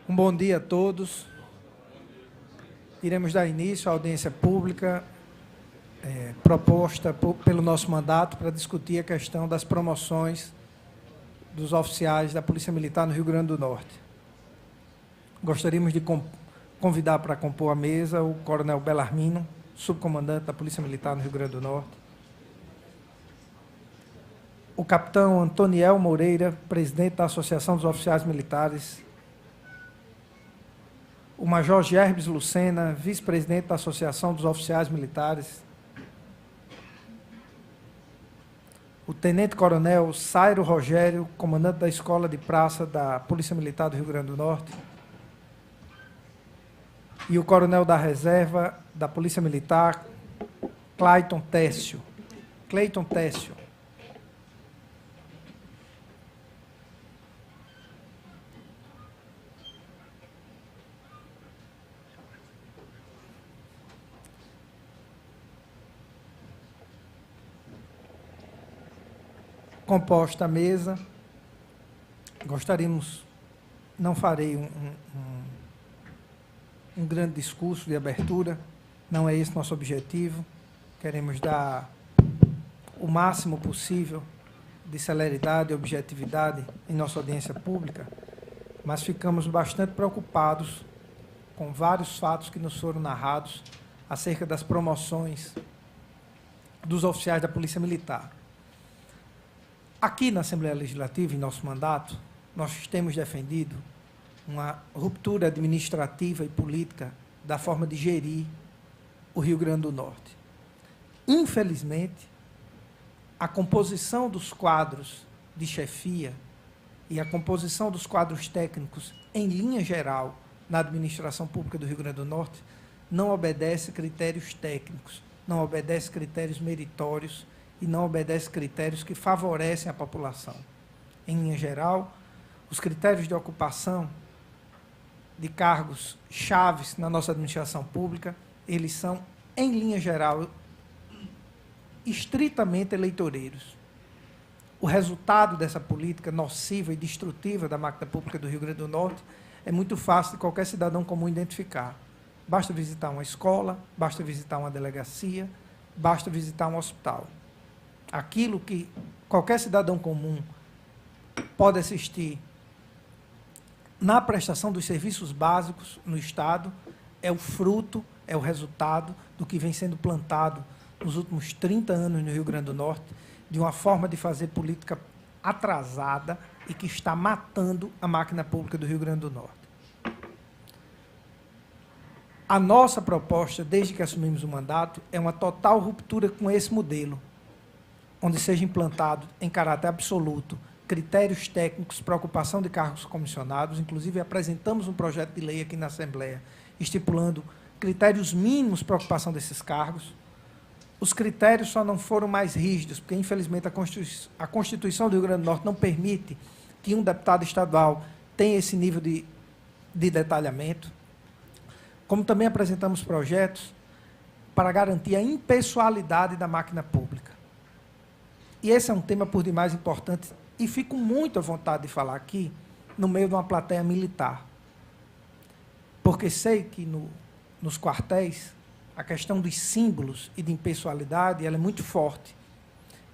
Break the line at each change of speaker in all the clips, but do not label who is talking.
Um bom dia a todos. Iremos dar início à audiência pública proposta pelo nosso mandato para discutir a questão das promoções dos oficiais da Polícia Militar no Rio Grande do Norte. Gostaríamos de convidar para compor a mesa o Coronel Belarmino, subcomandante da Polícia Militar no Rio Grande do Norte, o Capitão Antoniel Moreira, presidente da Associação dos Oficiais Militares, o Major Gerbes Lucena, vice-presidente da Associação dos Oficiais Militares, o Tenente-Coronel Sairo Rogério, comandante da Escola de Praça da Polícia Militar do Rio Grande do Norte, e o Coronel da Reserva da Polícia Militar, Cleiton Técio. Composta a mesa, não farei um grande discurso de abertura, não é esse nosso objetivo, queremos dar o máximo possível de celeridade e objetividade em nossa audiência pública, mas ficamos bastante preocupados com vários fatos que nos foram narrados acerca das promoções dos oficiais da Polícia Militar. Aqui na Assembleia Legislativa, em nosso mandato, nós temos defendido uma ruptura administrativa e política da forma de gerir o Rio Grande do Norte. Infelizmente, a composição dos quadros de chefia e a composição dos quadros técnicos, em linha geral, na administração pública do Rio Grande do Norte, não obedece critérios técnicos, não obedece critérios meritórios e não obedece critérios que favorecem a população. Em linha geral, os critérios de ocupação de cargos chaves na nossa administração pública, eles são, em linha geral, estritamente eleitoreiros. O resultado dessa política nociva e destrutiva da máquina pública do Rio Grande do Norte é muito fácil de qualquer cidadão comum identificar. Basta visitar uma escola, basta visitar uma delegacia, basta visitar um hospital. Aquilo que qualquer cidadão comum pode assistir na prestação dos serviços básicos no Estado é o fruto, é o resultado do que vem sendo plantado nos últimos 30 anos no Rio Grande do Norte, de uma forma de fazer política atrasada e que está matando a máquina pública do Rio Grande do Norte. A nossa proposta, desde que assumimos o mandato, é uma total ruptura com esse modelo, onde seja implantado, em caráter absoluto, critérios técnicos para ocupação de cargos comissionados. Inclusive, apresentamos um projeto de lei aqui na Assembleia, estipulando critérios mínimos para a ocupação desses cargos. Os critérios só não foram mais rígidos, porque, infelizmente, a Constituição do Rio Grande do Norte não permite que um deputado estadual tenha esse nível de detalhamento. Como também apresentamos projetos para garantir a impessoalidade da máquina pública. E esse é um tema por demais importante, e fico muito à vontade de falar aqui, no meio de uma plateia militar. Porque sei que nos quartéis, a questão dos símbolos e de impessoalidade ela é muito forte.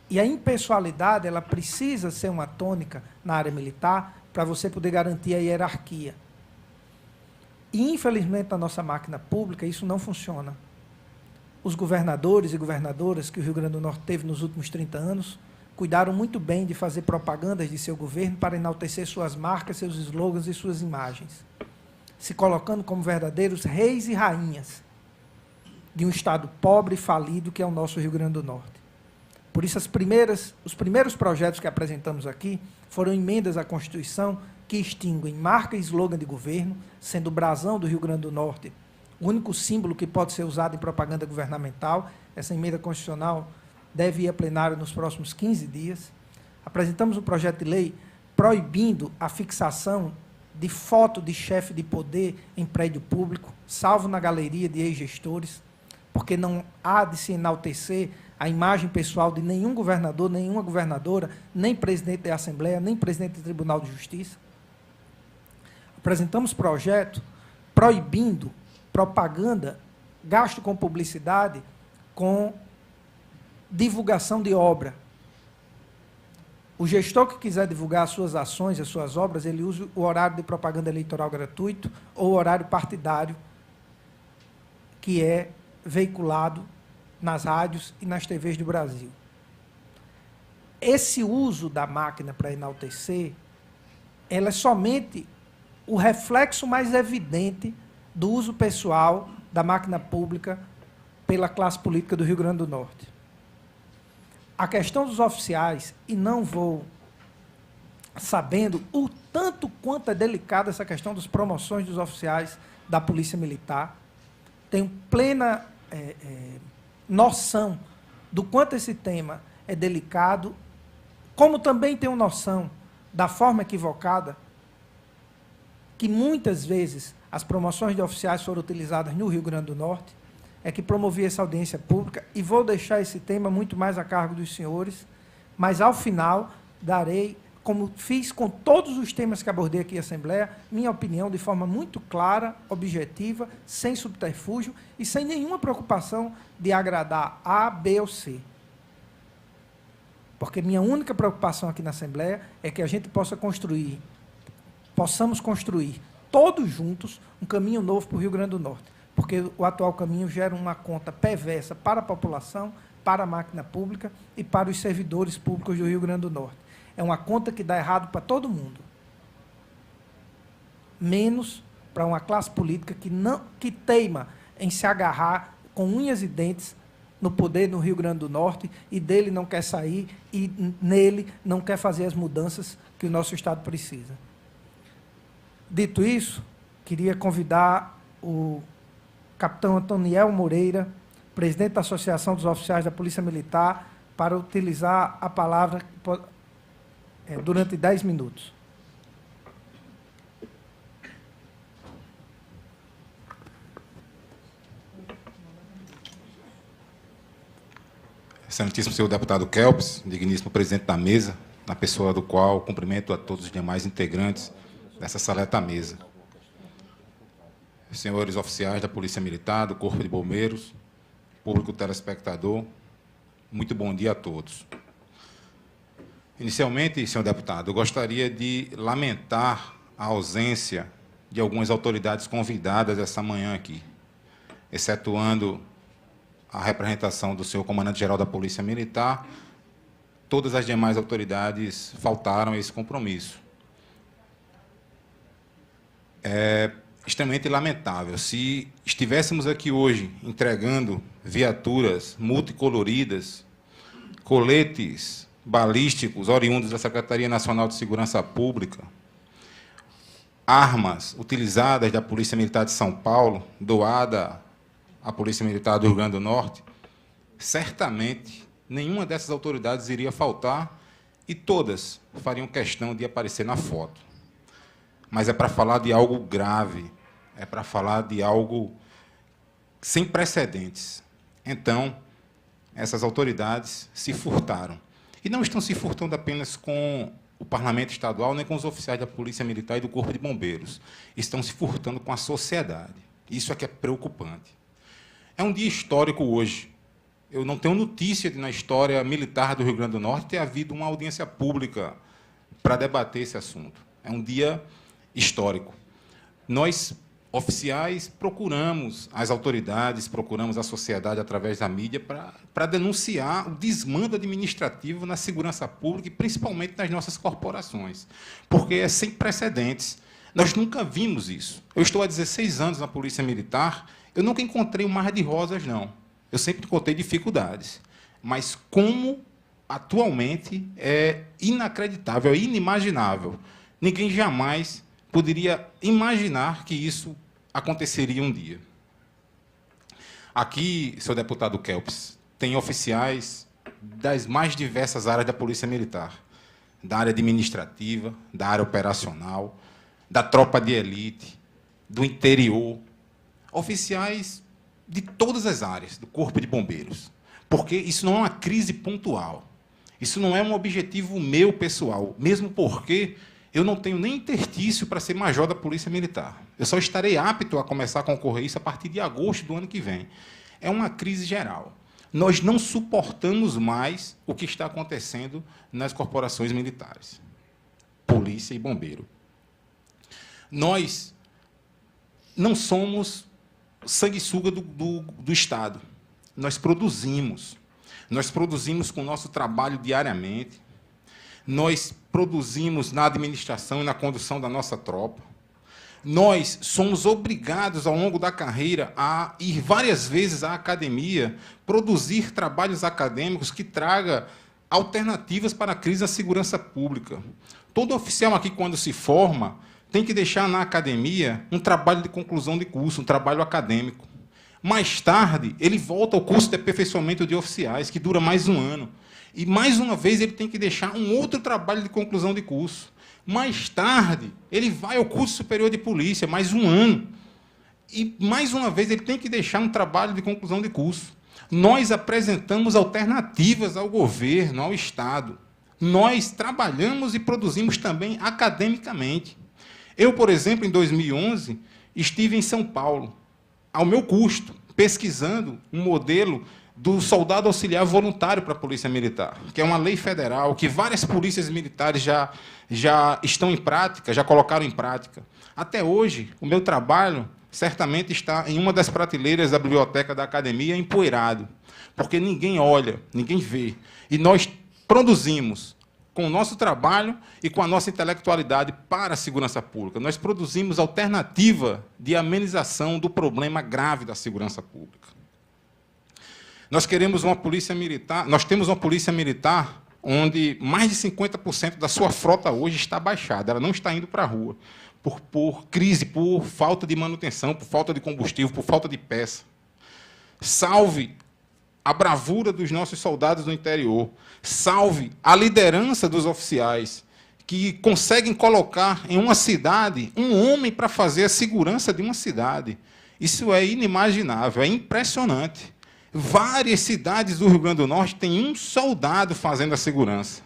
E a impessoalidade ela precisa ser uma tônica na área militar para você poder garantir a hierarquia. E, infelizmente, na nossa máquina pública, isso não funciona. Os governadores e governadoras que o Rio Grande do Norte teve nos últimos 30 anos cuidaram muito bem de fazer propagandas de seu governo para enaltecer suas marcas, seus slogans e suas imagens. se colocando como verdadeiros reis e rainhas de um Estado pobre e falido que é o nosso Rio Grande do Norte. Por isso, os primeiros projetos que apresentamos aqui foram emendas à Constituição que extinguem marca e slogan de governo, sendo o brasão do Rio Grande do Norte o único símbolo que pode ser usado em propaganda governamental. Essa emenda constitucional deve ir a plenário nos próximos 15 dias. Apresentamos um projeto de lei proibindo a fixação de foto de chefe de poder em prédio público, salvo na galeria de ex-gestores, porque não há de se enaltecer a imagem pessoal de nenhum governador, nenhuma governadora, nem presidente da Assembleia, nem presidente do Tribunal de Justiça. Apresentamos projeto proibindo propaganda, gasto com publicidade, com divulgação de obra. O gestor que quiser divulgar as suas ações, as suas obras, ele usa o horário de propaganda eleitoral gratuito ou o horário partidário, que é veiculado nas rádios e nas TVs do Brasil. Esse uso da máquina para enaltecer, ela é somente o reflexo mais evidente do uso pessoal da máquina pública pela classe política do Rio Grande do Norte. A questão dos oficiais, e não vou sabendo o tanto quanto é delicada essa questão das promoções dos oficiais da Polícia Militar, tenho plena noção do quanto esse tema é delicado, como também tenho noção da forma equivocada que muitas vezes as promoções de oficiais foram utilizadas no Rio Grande do Norte, é que promovi essa audiência pública, e vou deixar esse tema muito mais a cargo dos senhores, mas, ao final, darei, como fiz com todos os temas que abordei aqui em Assembleia, minha opinião de forma muito clara, objetiva, sem subterfúgio e sem nenhuma preocupação de agradar A, B ou C. Porque minha única preocupação aqui na Assembleia é que a gente possamos construir, todos juntos, um caminho novo para o Rio Grande do Norte. Porque o atual caminho gera uma conta perversa para a população, para a máquina pública e para os servidores públicos do Rio Grande do Norte. É uma conta que dá errado para todo mundo. Menos para uma classe política que teima em se agarrar com unhas e dentes no poder no Rio Grande do Norte e dele não quer sair e nele não quer fazer as mudanças que o nosso Estado precisa. Dito isso, queria convidar o capitão Antoniel Moreira, presidente da Associação dos Oficiais da Polícia Militar, para utilizar a palavra durante 10 minutos.
Excelentíssimo senhor deputado Kelps, digníssimo presidente da mesa, na pessoa do qual cumprimento a todos os demais integrantes dessa seleta mesa. Senhores oficiais da Polícia Militar, do Corpo de Bombeiros, público telespectador, muito bom dia a todos. Inicialmente, senhor deputado, eu gostaria de lamentar a ausência de algumas autoridades convidadas essa manhã aqui, excetuando a representação do senhor comandante-geral da Polícia Militar. Todas as demais autoridades faltaram a esse compromisso. É extremamente lamentável. Se estivéssemos aqui hoje entregando viaturas multicoloridas, coletes balísticos oriundos da Secretaria Nacional de Segurança Pública, armas utilizadas da Polícia Militar de São Paulo, doada à Polícia Militar do Rio Grande do Norte, certamente nenhuma dessas autoridades iria faltar e todas fariam questão de aparecer na foto. Mas é para falar de algo grave, é para falar de algo sem precedentes. Então, essas autoridades se furtaram. E não estão se furtando apenas com o Parlamento Estadual, nem com os oficiais da Polícia Militar e do Corpo de Bombeiros. Estão se furtando com a sociedade. Isso é que é preocupante. É um dia histórico hoje. Eu não tenho notícia de, na história militar do Rio Grande do Norte, ter havido uma audiência pública para debater esse assunto. É um dia histórico. Nós, oficiais, procuramos as autoridades, procuramos a sociedade através da mídia para denunciar o desmando administrativo na segurança pública e principalmente nas nossas corporações, porque é sem precedentes. Nós nunca vimos isso. Eu estou há 16 anos na Polícia Militar, eu nunca encontrei um mar de rosas, não. Eu sempre encontrei dificuldades. Mas como atualmente é inacreditável, é inimaginável. Ninguém jamais poderia imaginar que isso aconteceria um dia. Aqui, senhor deputado Kelps, tem oficiais das mais diversas áreas da Polícia Militar, da área administrativa, da área operacional, da tropa de elite, do interior, oficiais de todas as áreas do Corpo de Bombeiros, porque isso não é uma crise pontual, isso não é um objetivo meu pessoal, mesmo porque eu não tenho nem interstício para ser major da Polícia Militar. Eu só estarei apto a começar a concorrer isso a partir de agosto do ano que vem. É uma crise geral. Nós não suportamos mais o que está acontecendo nas corporações militares, polícia e bombeiro. Nós não somos sanguessuga do Estado. Nós produzimos. Nós produzimos com o nosso trabalho diariamente. Nós produzimos na administração e na condução da nossa tropa. Nós somos obrigados, ao longo da carreira, a ir várias vezes à academia, produzir trabalhos acadêmicos que tragam alternativas para a crise da segurança pública. Todo oficial aqui, quando se forma, tem que deixar na academia um trabalho de conclusão de curso, um trabalho acadêmico. Mais tarde, ele volta ao curso de aperfeiçoamento de oficiais, que dura mais um ano. E, mais uma vez, ele tem que deixar um outro trabalho de conclusão de curso. Mais tarde, ele vai ao curso superior de polícia, mais um ano. E, mais uma vez, ele tem que deixar um trabalho de conclusão de curso. Nós apresentamos alternativas ao governo, ao Estado. Nós trabalhamos e produzimos também academicamente. Eu, por exemplo, em 2011, estive em São Paulo, ao meu custo, pesquisando um modelo do soldado auxiliar voluntário para a Polícia Militar, que é uma lei federal que várias polícias militares já estão em prática, já colocaram em prática. Até hoje, o meu trabalho certamente está em uma das prateleiras da biblioteca da academia, empoeirado, porque ninguém olha, ninguém vê. E nós produzimos, com o nosso trabalho e com a nossa intelectualidade para a segurança pública. Nós produzimos alternativa de amenização do problema grave da segurança pública. Nós queremos uma polícia militar, nós temos uma polícia militar onde mais de 50% da sua frota hoje está baixada, ela não está indo para a rua, por crise, por falta de manutenção, por falta de combustível, por falta de peça. Salve a bravura dos nossos soldados do interior, salve a liderança dos oficiais, que conseguem colocar em uma cidade um homem para fazer a segurança de uma cidade. Isso é inimaginável, é impressionante. Várias cidades do Rio Grande do Norte têm um soldado fazendo a segurança.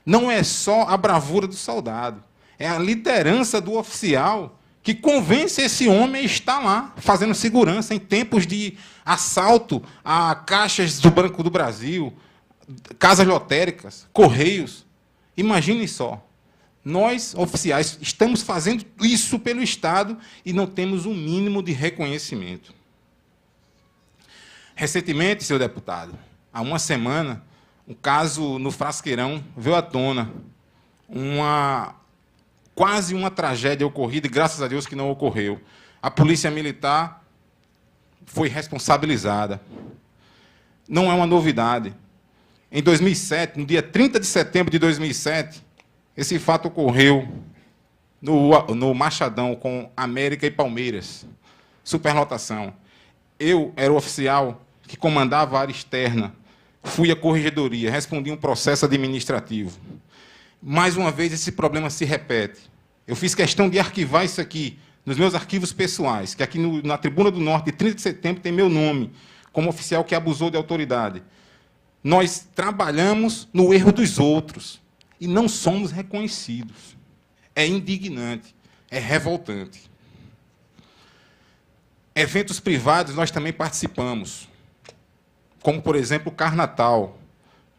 Não é só a bravura do soldado, é a liderança do oficial que convence esse homem a estar lá, fazendo segurança em tempos de assalto a caixas do Banco do Brasil, casas lotéricas, correios. Imaginem só. Nós, oficiais, estamos fazendo isso pelo Estado e não temos um mínimo de reconhecimento. Recentemente, senhor deputado, há uma semana, um caso no Frasqueirão veio à tona. Quase uma tragédia ocorrida, e graças a Deus que não ocorreu. A Polícia Militar foi responsabilizada. Não é uma novidade. Em 2007, no dia 30 de setembro de 2007, esse fato ocorreu no Machadão, com América e Palmeiras. Superlotação. Eu era o oficial que comandava a área externa. Fui à corregedoria, respondi um processo administrativo. Mais uma vez, esse problema se repete. Eu fiz questão de arquivar isso aqui nos meus arquivos pessoais, que aqui na Tribuna do Norte, de 30 de setembro, tem meu nome, como oficial que abusou de autoridade. Nós trabalhamos no erro dos outros e não somos reconhecidos. É indignante, é revoltante. Eventos privados nós também participamos, como, por exemplo, o Carnatal.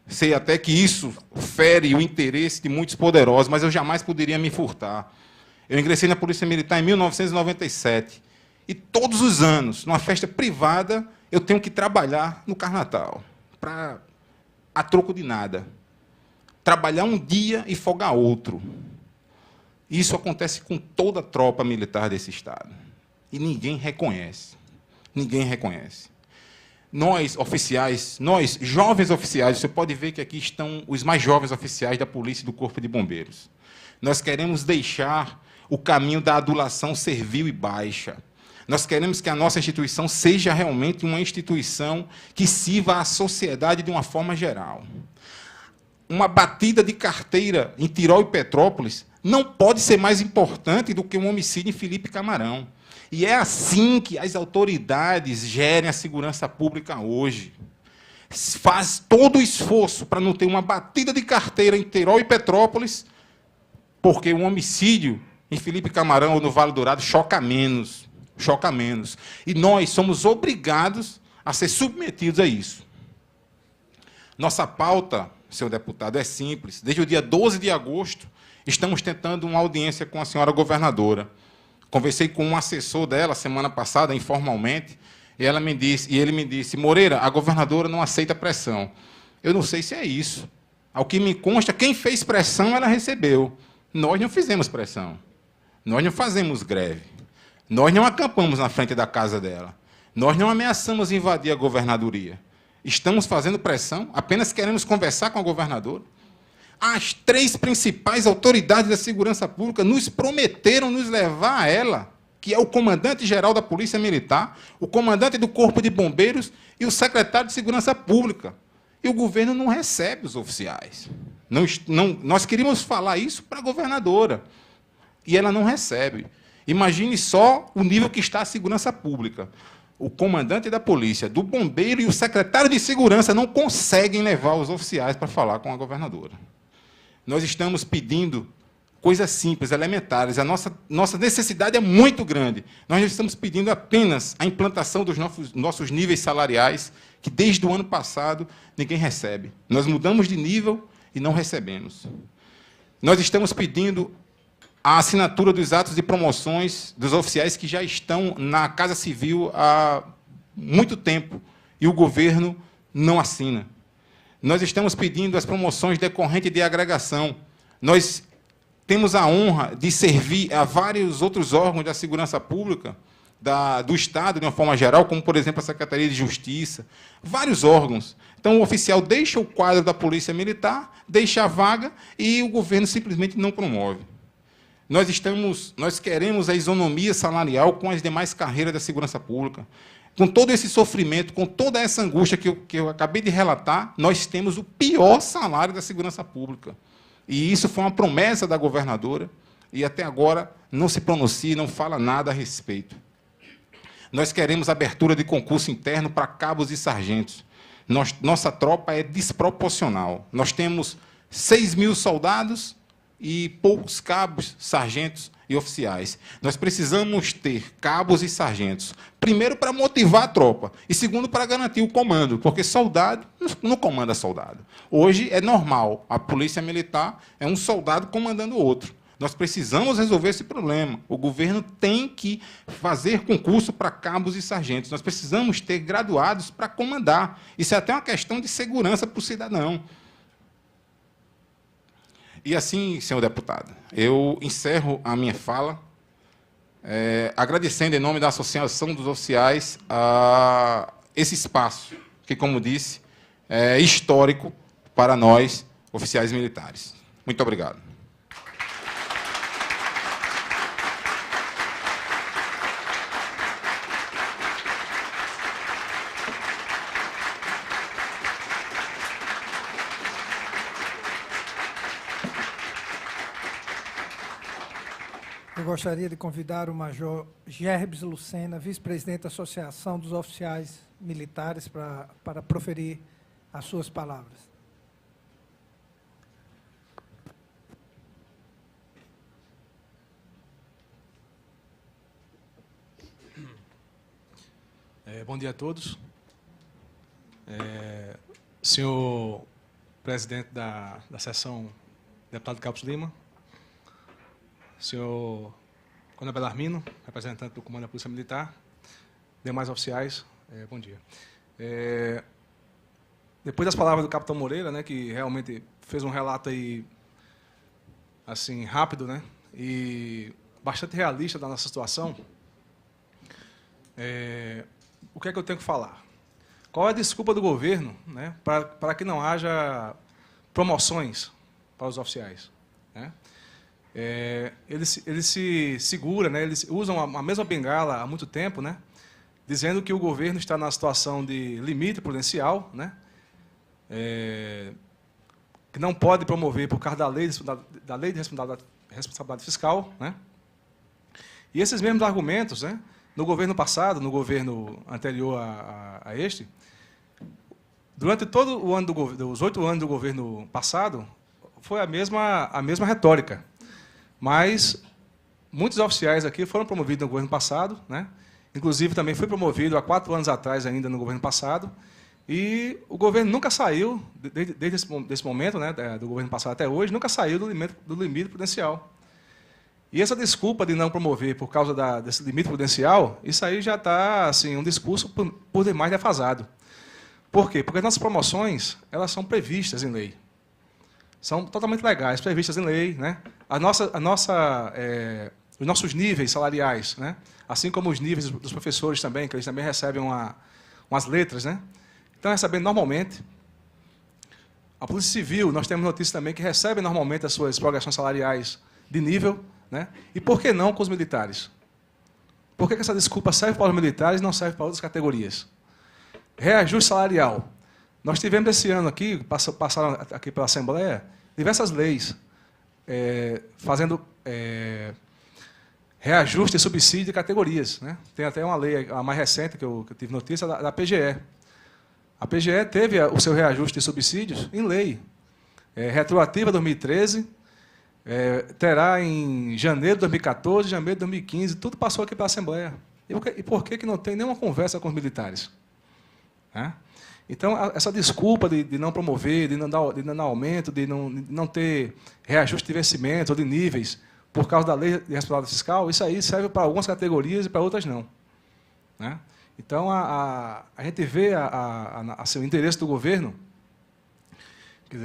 Sei até que isso fere o interesse de muitos poderosos, mas eu jamais poderia me furtar. Eu ingressei na Polícia Militar em 1997. E todos os anos, numa festa privada, eu tenho que trabalhar no Carnatal, a troco de nada. Trabalhar um dia e folgar outro. Isso acontece com toda a tropa militar desse Estado. E ninguém reconhece. Ninguém reconhece. Nós, oficiais, nós, jovens oficiais, você pode ver que aqui estão os mais jovens oficiais da Polícia e do Corpo de Bombeiros. Nós queremos deixar o caminho da adulação servil e baixa. Nós queremos que a nossa instituição seja realmente uma instituição que sirva à sociedade de uma forma geral. Uma batida de carteira em Tirol e Petrópolis não pode ser mais importante do que um homicídio em Felipe Camarão. E é assim que as autoridades gerem a segurança pública hoje. Faz todo o esforço para não ter uma batida de carteira em Tirol e Petrópolis, porque um homicídio em Felipe Camarão ou no Vale Dourado choca menos. Choca menos. E nós somos obrigados a ser submetidos a isso. Nossa pauta, senhor deputado, é simples. Desde o dia 12 de agosto, estamos tentando uma audiência com a senhora governadora. Conversei com um assessor dela semana passada, informalmente, e ele me disse, Moreira, a governadora não aceita pressão. Eu não sei se é isso. Ao que me consta, quem fez pressão, ela recebeu. Nós não fizemos pressão. Nós não fazemos greve. Nós não acampamos na frente da casa dela. Nós não ameaçamos invadir a governadoria. Estamos fazendo pressão, apenas queremos conversar com a governadora. As 3 principais autoridades da segurança pública nos prometeram nos levar a ela, que é o comandante-geral da Polícia Militar, o comandante do Corpo de Bombeiros e o secretário de Segurança Pública. E o governo não recebe os oficiais. Nós queríamos falar isso para a governadora, e ela não recebe. Imagine só o nível que está a segurança pública. O comandante da polícia, do bombeiro e o secretário de segurança não conseguem levar os oficiais para falar com a governadora. Nós estamos pedindo coisas simples, elementares. A nossa necessidade é muito grande. Nós estamos pedindo apenas a implantação dos nossos níveis salariais, que desde o ano passado ninguém recebe. Nós mudamos de nível e não recebemos. Nós estamos pedindo a assinatura dos atos de promoções dos oficiais que já estão na Casa Civil há muito tempo e o governo não assina. Nós estamos pedindo as promoções decorrentes de agregação. Nós temos a honra de servir a vários outros órgãos da segurança pública, do Estado, de uma forma geral, como, por exemplo, a Secretaria de Justiça, vários órgãos. Então, o oficial deixa o quadro da Polícia Militar, deixa a vaga e o governo simplesmente não promove. Nós queremos a isonomia salarial com as demais carreiras da segurança pública. Com todo esse sofrimento, com toda essa angústia que eu acabei de relatar, nós temos o pior salário da segurança pública. E isso foi uma promessa da governadora, e até agora não se pronuncia, não fala nada a respeito. Nós queremos abertura de concurso interno para cabos e sargentos. Nossa tropa é desproporcional. Nós temos 6.000 soldados e poucos cabos, sargentos e oficiais. Nós precisamos ter cabos e sargentos, primeiro para motivar a tropa, e segundo para garantir o comando, porque soldado não comanda soldado. Hoje é normal, a Polícia Militar é um soldado comandando o outro. Nós precisamos resolver esse problema. O governo tem que fazer concurso para cabos e sargentos. Nós precisamos ter graduados para comandar. Isso é até uma questão de segurança para o cidadão. E assim, senhor deputado, eu encerro a minha fala agradecendo em nome da Associação dos Oficiais esse espaço, que, como disse, é histórico para nós, oficiais militares. Muito obrigado.
Eu gostaria de convidar o Major Gerbes Lucena, vice-presidente da Associação dos Oficiais Militares, para proferir as suas palavras.
Bom dia a todos. Senhor presidente da sessão, deputado Campos Lima, senhor Coronel Belarmino, representante do Comando da Polícia Militar, demais oficiais, bom dia. Depois das palavras do capitão Moreira, né, que realmente fez um relato aí, assim, rápido, né, e bastante realista da nossa situação, o que é que eu tenho que falar? Qual é a desculpa do governo, né, para que não haja promoções para os oficiais? Né? Eles se seguram, né, eles usam a mesma bengala há muito tempo, né, dizendo que o governo está na situação de limite prudencial, né, que não pode promover por causa da lei de responsabilidade fiscal. Né? E esses mesmos argumentos, né, no governo passado, no governo anterior a este, durante todo o ano dos 8 anos do governo passado, foi a mesma retórica. Mas muitos oficiais aqui foram promovidos no governo passado, né? Inclusive também foi promovido há 4 anos atrás ainda no governo passado, e o governo nunca saiu, desde esse momento, né, do governo passado até hoje, nunca saiu do limite prudencial. E essa desculpa de não promover por causa desse limite prudencial, isso aí já está assim, um discurso por demais defasado. Por quê? Porque as nossas promoções, elas são previstas em lei. São totalmente legais, previstas em lei. Né? Os nossos níveis salariais, né? Assim como os níveis dos professores também, que eles também recebem umas letras, né? Estão recebendo normalmente. A Polícia Civil, nós temos notícias também que recebem normalmente as suas progressões salariais de nível. Né? E por que não com os militares? Por que essa desculpa serve para os militares e não serve para outras categorias? Reajuste salarial. Nós tivemos esse ano aqui, passaram aqui pela Assembleia, diversas leis fazendo reajuste e subsídio de categorias. Né? Tem até uma lei, a mais recente, que eu tive notícia, da PGE. A PGE teve o seu reajuste de subsídios em lei, retroativa 2013, terá em janeiro de 2014, janeiro de 2015, tudo passou aqui pela Assembleia. E por que não tem nenhuma conversa com os militares? Então, essa desculpa de não promover, de não dar aumento, de não ter reajuste de vencimento ou de níveis por causa da lei de responsabilidade fiscal, isso aí serve para algumas categorias e para outras não. Né? Então, a gente vê o interesse do governo,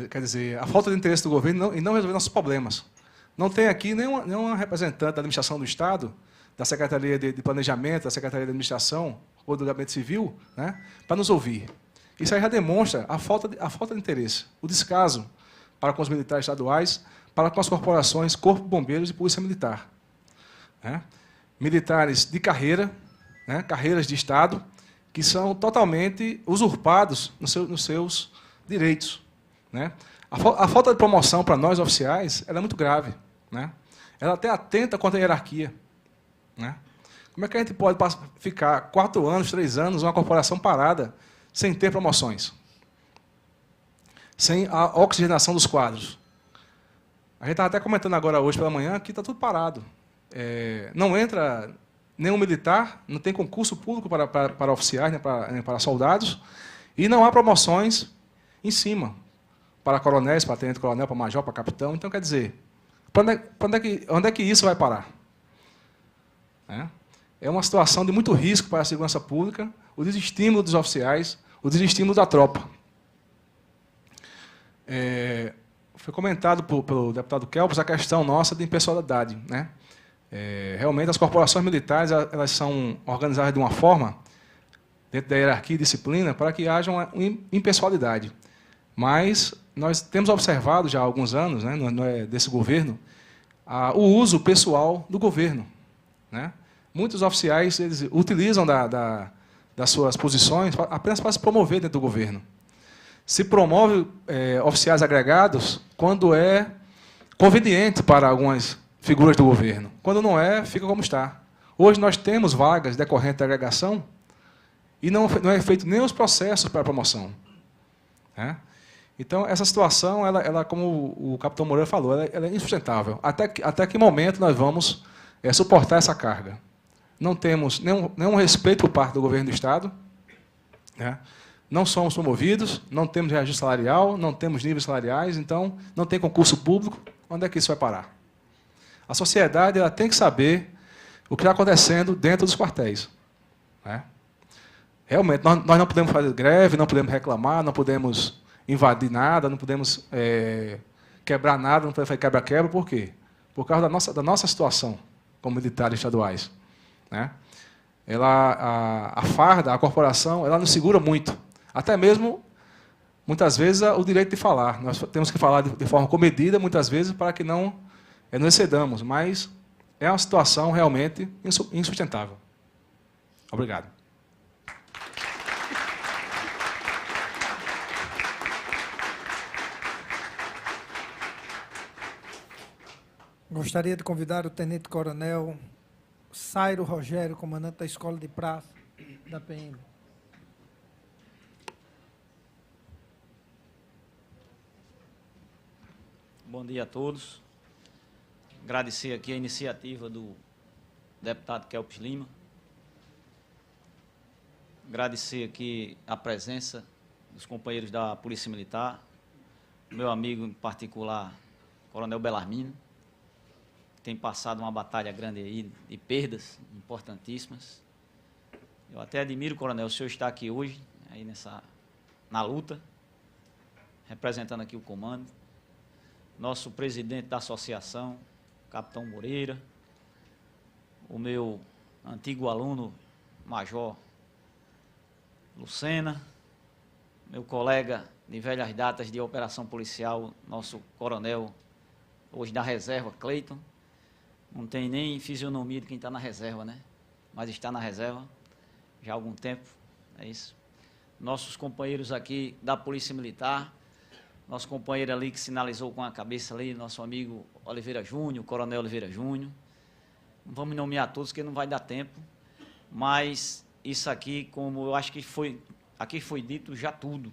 quer dizer, a falta de interesse do governo em não resolver nossos problemas. Não tem aqui nenhuma representante da administração do Estado, da Secretaria de Planejamento, da Secretaria de Administração ou do Gabinete Civil, né, para nos ouvir. Isso aí já demonstra a falta de interesse, o descaso para com os militares estaduais, para com as corporações, Corpo de Bombeiros e Polícia Militar. Né? Militares de carreira, né, carreiras de Estado, que são totalmente usurpados nos seus direitos. Né? A falta de promoção para nós, oficiais, ela é muito grave. Né? Ela até atenta contra a hierarquia. Né? Como é que a gente pode ficar 4 anos, 3 anos, uma corporação parada, sem ter promoções? Sem a oxigenação dos quadros? A gente estava até comentando agora, hoje pela manhã, que está tudo parado. Não entra nenhum militar, não tem concurso público para oficiais, nem para soldados, e não há promoções em cima, para coronéis, para tenente-coronel, para major, para capitão. Então, quer dizer, onde é que isso vai parar? É uma situação de muito risco para a segurança pública, o desestímulo dos oficiais, o desestímulo da tropa. Foi comentado pelo deputado Kelps a questão nossa de impessoalidade. Né? Realmente, as corporações militares elas são organizadas de uma forma, dentro da hierarquia e disciplina, para que haja uma impessoalidade. Mas nós temos observado já há alguns anos, né, não é desse governo, o uso pessoal do governo. Né? Muitos oficiais eles utilizam das suas posições apenas para se promover dentro do governo. Se promove oficiais agregados quando é conveniente para algumas figuras do governo. Quando não é, fica como está. Hoje nós temos vagas decorrentes da agregação e não é feito nem os processos para a promoção. Né? Então, essa situação, ela, como o capitão Moreira falou, ela é insustentável. Até que momento nós vamos suportar essa carga? Não temos nenhum respeito por parte do governo do Estado, né? Não somos promovidos, não temos reajuste salarial, não temos níveis salariais, então não tem concurso público. Onde é que isso vai parar? A sociedade ela tem que saber o que está acontecendo dentro dos quartéis. Né? Realmente, nós não podemos fazer greve, não podemos reclamar, não podemos invadir nada, não podemos quebrar nada, não podemos fazer quebra-quebra. Por quê? por causa da nossa situação como militares estaduais, né? A farda, a corporação, ela nos segura muito. Até mesmo, muitas vezes, o direito de falar. Nós temos que falar de forma comedida, muitas vezes, para que não nos excedamos. Mas é uma situação realmente insustentável. Obrigado.
Gostaria de convidar o tenente-coronel Sairo Rogério, comandante da Escola de Praça da PM.
Bom dia a todos. Agradecer aqui a iniciativa do deputado Kelps Lima. Agradecer aqui a presença dos companheiros da Polícia Militar, meu amigo em particular, Coronel Belarmino, que tem passado uma batalha grande aí de perdas importantíssimas. Eu até admiro, Coronel, o senhor estar aqui hoje, aí na luta, representando aqui o comando. Nosso presidente da associação, Capitão Moreira, o meu antigo aluno, Major Lucena, meu colega de velhas datas de operação policial, nosso coronel, hoje da reserva, Cleiton. Não tem nem fisionomia de quem está na reserva, né? Mas está na reserva já há algum tempo, é isso. Nossos companheiros aqui da Polícia Militar, nosso companheiro ali que sinalizou com a cabeça ali, nosso amigo Oliveira Júnior, Coronel Oliveira Júnior. Não vamos nomear todos, porque não vai dar tempo, mas isso aqui, como eu acho que aqui foi dito já tudo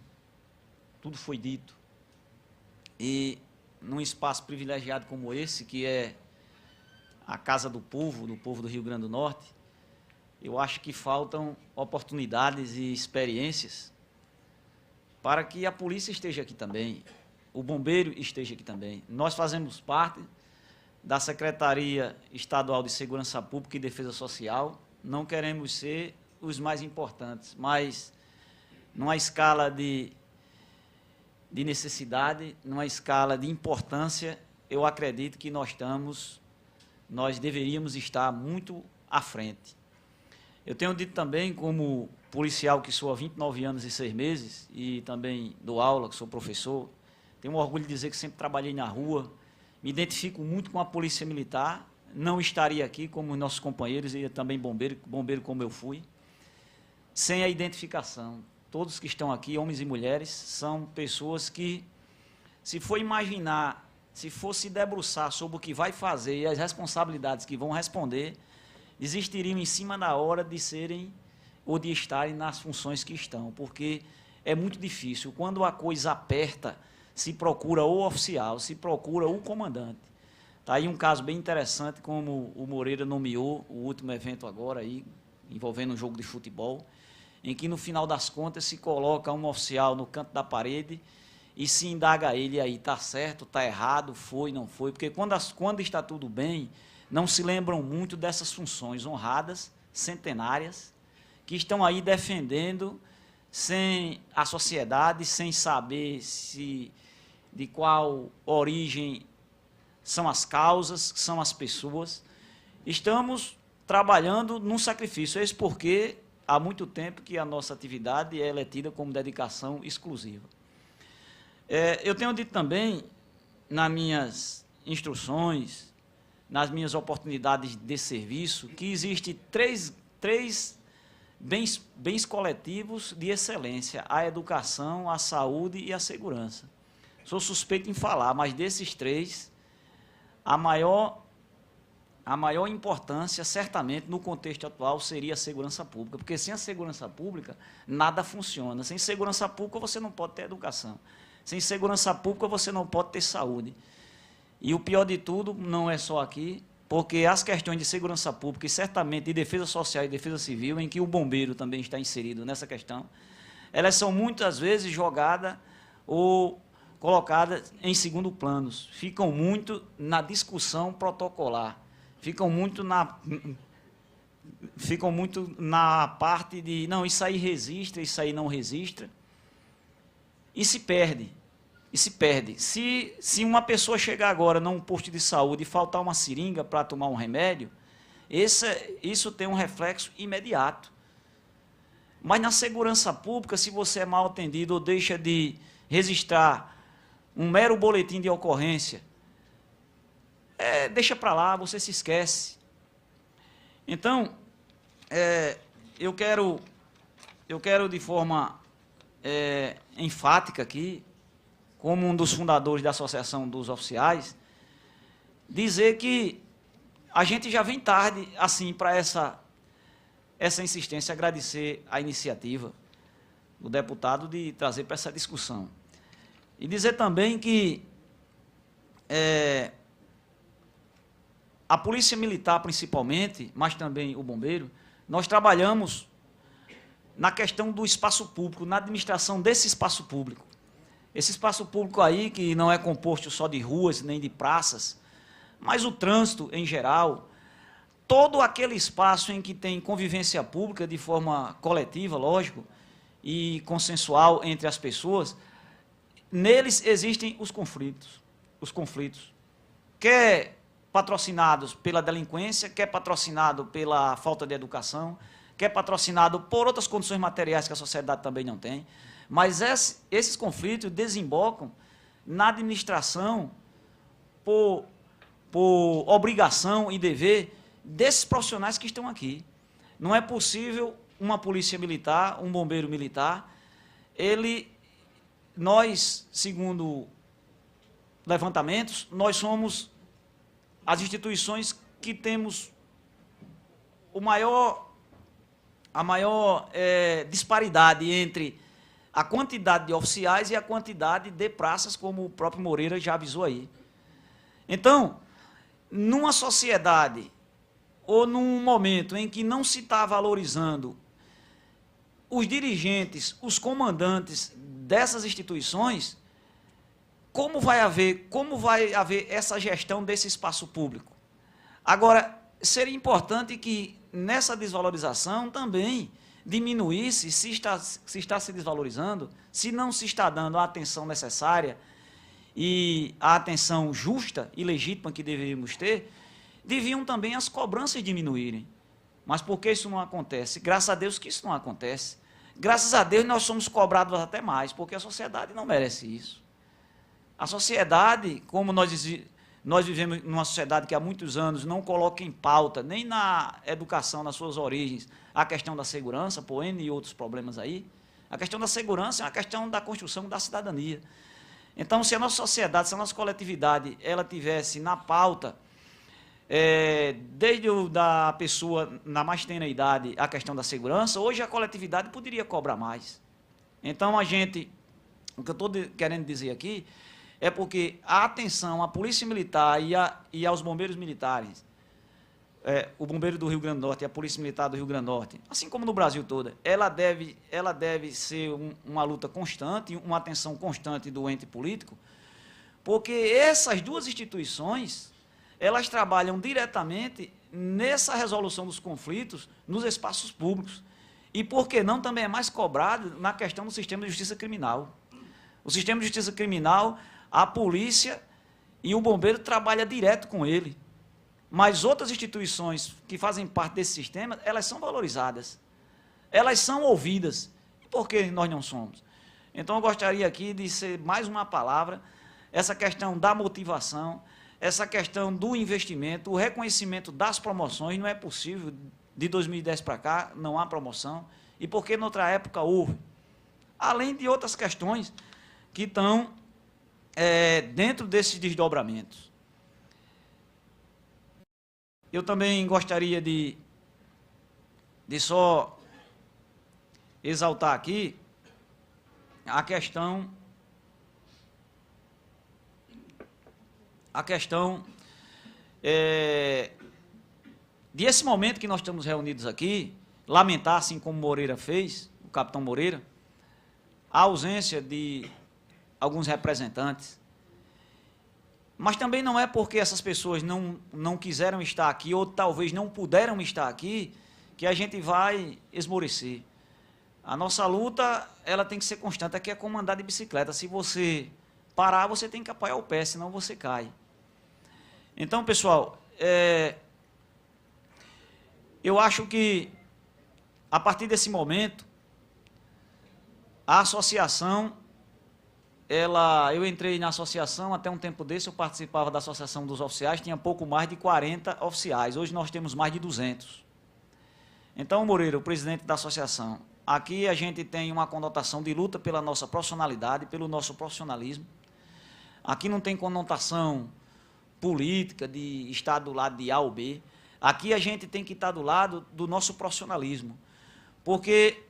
foi dito. E num espaço privilegiado como esse, que é a casa do povo do Rio Grande do Norte, eu acho que faltam oportunidades e experiências para que a polícia esteja aqui também, o bombeiro esteja aqui também. Nós fazemos parte da Secretaria Estadual de Segurança Pública e Defesa Social, não queremos ser os mais importantes, mas numa escala de necessidade, numa escala de importância, eu acredito que nós deveríamos estar muito à frente. Eu tenho dito também, como policial que sou há 29 anos e 6 meses, e também dou aula, que sou professor, tenho um orgulho de dizer que sempre trabalhei na rua, me identifico muito com a Polícia Militar, não estaria aqui como nossos companheiros, e também bombeiro como eu fui, sem a identificação. Todos que estão aqui, homens e mulheres, são pessoas que, se for imaginar, se for se debruçar sobre o que vai fazer e as responsabilidades que vão responder, desistiriam em cima da hora de serem ou de estarem nas funções que estão, porque é muito difícil. Quando a coisa aperta, se procura o oficial, se procura o comandante. Está aí um caso bem interessante, como o Moreira nomeou o último evento agora, aí, envolvendo um jogo de futebol, em que, no final das contas, se coloca um oficial no canto da parede e se indaga ele aí, está certo, está errado, foi, não foi, porque quando está tudo bem, não se lembram muito dessas funções honradas, centenárias, que estão aí defendendo sem a sociedade, sem saber de qual origem são as causas, são as pessoas. Estamos trabalhando num sacrifício, isso porque há muito tempo que a nossa atividade é tida como dedicação exclusiva. Eu tenho dito também, nas minhas instruções, nas minhas oportunidades de serviço, que existem três bens coletivos de excelência: a educação, a saúde e a segurança. Sou suspeito em falar, mas desses três, a maior importância, certamente, no contexto atual, seria a segurança pública, porque sem a segurança pública, nada funciona. Sem segurança pública, você não pode ter educação. Sem segurança pública, você não pode ter saúde. E o pior de tudo, não é só aqui, porque as questões de segurança pública e, certamente, de defesa social e defesa civil, em que o bombeiro também está inserido nessa questão, elas são, muitas vezes, jogadas ou colocadas em segundo plano. Ficam muito na discussão protocolar. Ficam muito na parte de, não, isso aí registra, isso aí não registra, e se perde. e se perde. Se uma pessoa chegar agora num posto de saúde e faltar uma seringa para tomar um remédio, isso tem um reflexo imediato. Mas na segurança pública, se você é mal atendido ou deixa de registrar um mero boletim de ocorrência, deixa para lá, você se esquece. Então, eu quero de forma enfática aqui, como um dos fundadores da Associação dos Oficiais, dizer que a gente já vem tarde assim para essa insistência, agradecer a iniciativa do deputado de trazer para essa discussão. E dizer também que a Polícia Militar, principalmente, mas também o Bombeiro, nós trabalhamos na questão do espaço público, na administração desse espaço público. Esse espaço público aí, que não é composto só de ruas nem de praças, mas o trânsito em geral, todo aquele espaço em que tem convivência pública de forma coletiva, lógico, e consensual entre as pessoas, neles existem os conflitos. Quer patrocinados pela delinquência, quer patrocinado pela falta de educação, quer patrocinado por outras condições materiais que a sociedade também não tem, mas esses conflitos desembocam na administração por obrigação e dever desses profissionais que estão aqui. Não é possível uma polícia militar, um bombeiro militar, nós, segundo levantamentos, nós somos as instituições que temos a maior disparidade entre a quantidade de oficiais e a quantidade de praças, como o próprio Moreira já avisou aí. Então, numa sociedade ou num momento em que não se está valorizando os dirigentes, os comandantes dessas instituições, como vai haver essa gestão desse espaço público? Agora, seria importante que nessa desvalorização também diminuísse, se está se desvalorizando, se não se está dando a atenção necessária e a atenção justa e legítima que deveríamos ter, deviam também as cobranças diminuírem. Mas por que isso não acontece? Graças a Deus que isso não acontece. Graças a Deus nós somos cobrados até mais, porque a sociedade não merece isso. A sociedade, como nós vivemos numa sociedade que há muitos anos não coloca em pauta, nem na educação, nas suas origens, a questão da segurança, por N e outros problemas aí, a questão da segurança é uma questão da construção da cidadania. Então, se a nossa sociedade, se a nossa coletividade, ela tivesse na pauta, desde da pessoa na mais tenra idade, a questão da segurança, hoje a coletividade poderia cobrar mais. Então, o que eu estou querendo dizer aqui, é porque a atenção à Polícia Militar e aos bombeiros militares, o Bombeiro do Rio Grande do Norte e a Polícia Militar do Rio Grande do Norte, assim como no Brasil todo, ela deve ser uma luta constante, uma atenção constante do ente político, porque essas duas instituições, elas trabalham diretamente nessa resolução dos conflitos nos espaços públicos. E, por que não, também é mais cobrado na questão do sistema de justiça criminal. O sistema de justiça criminal, a polícia e o bombeiro trabalham direto com ele. Mas outras instituições que fazem parte desse sistema, elas são valorizadas. Elas são ouvidas. E por que nós não somos? Então, eu gostaria aqui de ser mais uma palavra, essa questão da motivação, essa questão do investimento, o reconhecimento das promoções. Não é possível, de 2010 para cá, não há promoção. E por que noutra época houve? Além de outras questões que estão dentro desses desdobramentos. Eu também gostaria de só exaltar aqui a questão desse momento que nós estamos reunidos aqui, lamentar, assim como Moreira fez, o capitão Moreira, a ausência de alguns representantes. Mas também não é porque essas pessoas não quiseram estar aqui ou talvez não puderam estar aqui que a gente vai esmorecer. A nossa luta, ela tem que ser constante. Aqui é como andar de bicicleta. Se você parar, você tem que apoiar o pé, senão você cai. Então, pessoal, eu acho que, a partir desse momento, a associação, eu entrei na associação, até um tempo desse eu participava da Associação dos Oficiais, tinha pouco mais de 40 oficiais, hoje nós temos mais de 200. Então, Moreira, o presidente da associação, aqui a gente tem uma conotação de luta pela nossa profissionalidade, pelo nosso profissionalismo. Aqui não tem conotação política de estar do lado de A ou B. Aqui a gente tem que estar do lado do nosso profissionalismo. Porque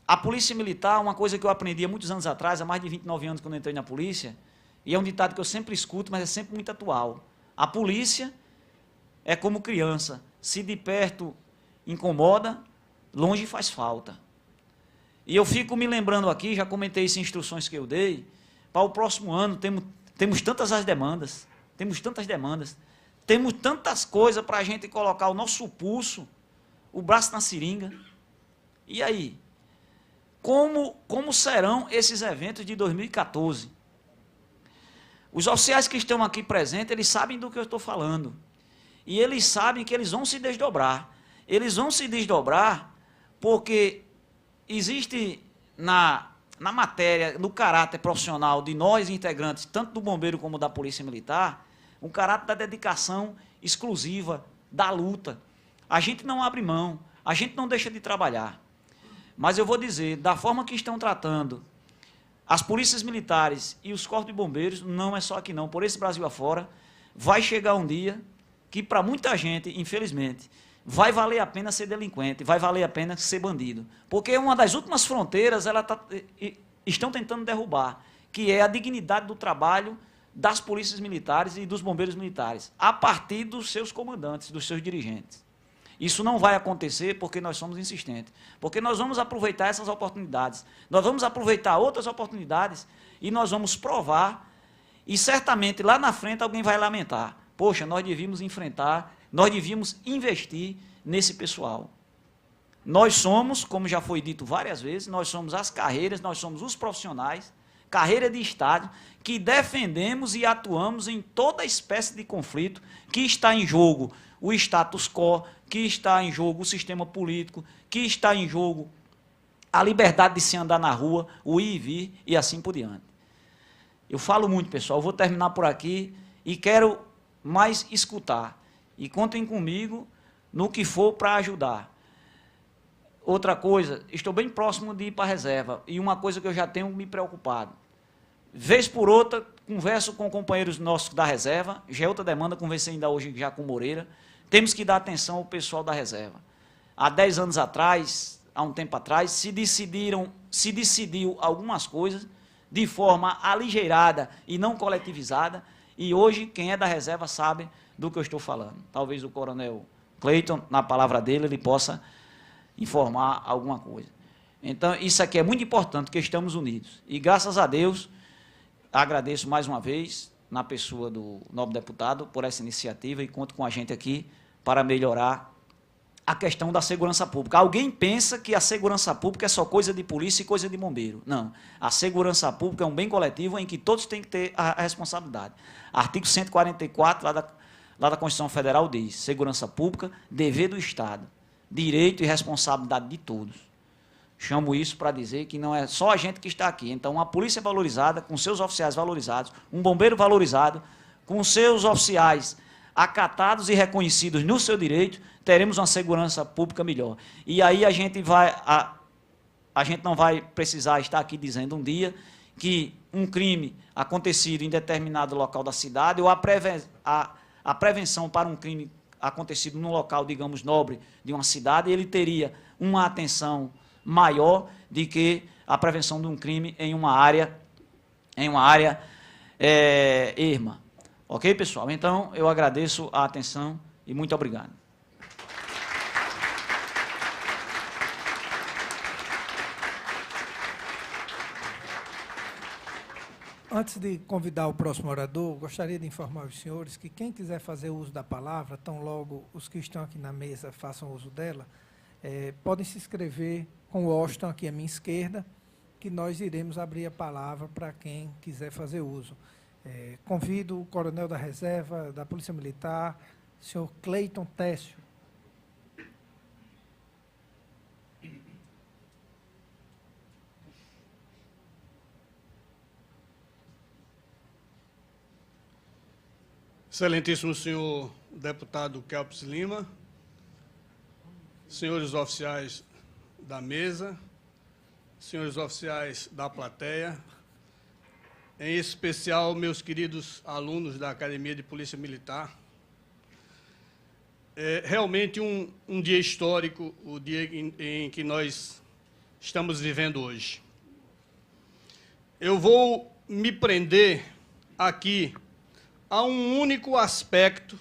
a polícia militar, uma coisa que eu aprendi há muitos anos atrás, há mais de 29 anos quando eu entrei na polícia, e é um ditado que eu sempre escuto, mas é sempre muito atual. A polícia é como criança, se de perto incomoda, longe faz falta. E eu fico me lembrando aqui, já comentei isso em instruções que eu dei, para o próximo ano temos tantas demandas, temos tantas coisas para a gente colocar o nosso pulso, o braço na seringa. E aí? Como serão esses eventos de 2014? Os oficiais que estão aqui presentes, eles sabem do que eu estou falando. E eles sabem que eles vão se desdobrar. Eles vão se desdobrar porque existe na matéria, no caráter profissional de nós integrantes, tanto do Bombeiro como da Polícia Militar, um caráter da dedicação exclusiva, da luta. A gente não abre mão, a gente não deixa de trabalhar. Mas eu vou dizer, da forma que estão tratando as polícias militares e os corpos de bombeiros, não é só aqui não, por esse Brasil afora, vai chegar um dia que para muita gente, infelizmente, vai valer a pena ser delinquente, vai valer a pena ser bandido. Porque uma das últimas fronteiras estão tentando derrubar, que é a dignidade do trabalho das polícias militares e dos bombeiros militares, a partir dos seus comandantes, dos seus dirigentes. Isso não vai acontecer porque nós somos insistentes, porque nós vamos aproveitar essas oportunidades, nós vamos aproveitar outras oportunidades e nós vamos provar, e certamente lá na frente alguém vai lamentar. Poxa, nós devíamos enfrentar, nós devíamos investir nesse pessoal. Nós somos, como já foi dito várias vezes, nós somos as carreiras, nós somos os profissionais, carreira de Estado, que defendemos e atuamos em toda espécie de conflito que está em jogo o status quo, que está em jogo o sistema político, que está em jogo a liberdade de se andar na rua, o ir e vir e assim por diante. Eu falo muito, pessoal, eu vou terminar por aqui e quero mais escutar. E contem comigo no que for para ajudar. Outra coisa, estou bem próximo de ir para a reserva, e uma coisa que eu já tenho me preocupado. Vez por outra, converso com companheiros nossos da reserva, já é outra demanda, conversei ainda hoje já com o Moreira, temos que dar atenção ao pessoal da reserva. Há 10 anos atrás, há um tempo atrás, se decidiu algumas coisas de forma aligeirada e não coletivizada, e hoje quem é da reserva sabe do que eu estou falando. Talvez o coronel Cleiton, na palavra dele, ele possa informar alguma coisa. Então, isso aqui é muito importante, que estamos unidos. E, graças a Deus, agradeço mais uma vez, na pessoa do nobre deputado, por essa iniciativa e conto com a gente aqui para melhorar a questão da segurança pública. Alguém pensa que a segurança pública é só coisa de polícia e coisa de bombeiro. Não. A segurança pública é um bem coletivo em que todos têm que ter a responsabilidade. Artigo 144, lá da Constituição Federal, diz: segurança pública, dever do Estado, direito e responsabilidade de todos. Chamo isso para dizer que não é só a gente que está aqui. Então, uma polícia valorizada, com seus oficiais valorizados, um bombeiro valorizado, com seus oficiais acatados e reconhecidos no seu direito, teremos uma segurança pública melhor. E aí a gente não vai precisar estar aqui dizendo um dia que um crime acontecido em determinado local da cidade ou a prevenção para um crime acontecido num local, digamos, nobre de uma cidade, ele teria uma atenção maior do que a prevenção de um crime em uma área erma. Ok, pessoal? Então, eu agradeço a atenção e muito obrigado.
Antes de convidar o próximo orador, gostaria de informar os senhores que quem quiser fazer uso da palavra, tão logo os que estão aqui na mesa façam uso dela, podem se inscrever com o Washington aqui à minha esquerda que nós iremos abrir a palavra para quem quiser fazer uso. Convido o coronel da reserva da Polícia Militar, senhor Cleiton Técio.
Excelentíssimo senhor deputado Kelps Lima, senhores oficiais da mesa, senhores oficiais da plateia, em especial meus queridos alunos da Academia de Polícia Militar. É realmente um dia histórico, o dia em que nós estamos vivendo hoje. Eu vou me prender aqui a um único aspecto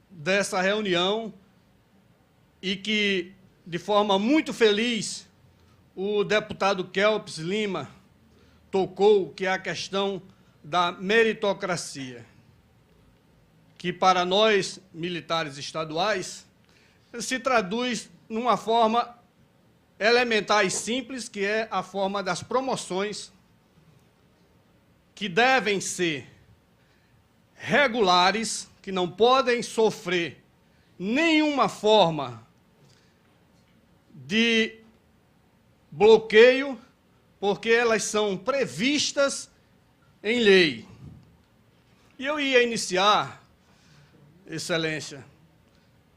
dessa reunião e que, de forma muito feliz, o deputado Kelps Lima tocou, que é a questão da meritocracia, que para nós, militares estaduais, se traduz numa forma elementar e simples, que é a forma das promoções, que devem ser regulares, que não podem sofrer nenhuma forma de bloqueio, porque elas são previstas em lei. E eu ia iniciar, Excelência,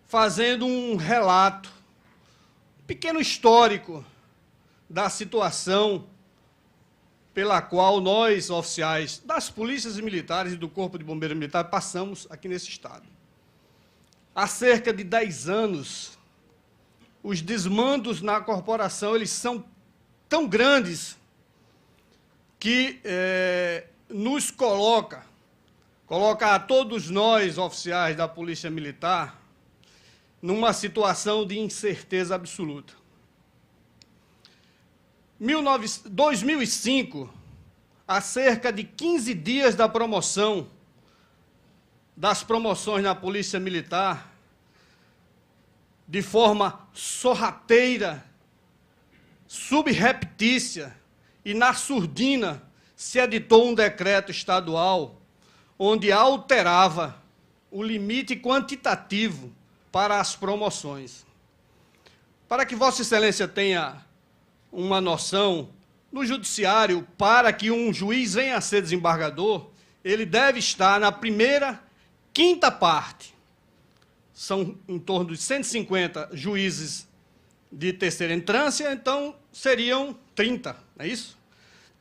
fazendo um relato, um pequeno histórico da situação pela qual nós, oficiais das polícias militares e do Corpo de Bombeiros Militar, passamos aqui nesse estado. Há cerca de 10 anos, os desmandos na corporação eles são tão grandes que nos coloca a todos nós, oficiais da Polícia Militar, numa situação de incerteza absoluta. 2005, há cerca de 15 dias da promoção, das promoções na Polícia Militar, de forma sorrateira, subreptícia e na surdina, se editou um decreto estadual onde alterava o limite quantitativo para as promoções. Para que Vossa Excelência tenha uma noção, no judiciário, para que um juiz venha a ser desembargador, ele deve estar na primeira quinta parte. São em torno de 150 juízes de terceira entrância, então seriam 30, não é isso?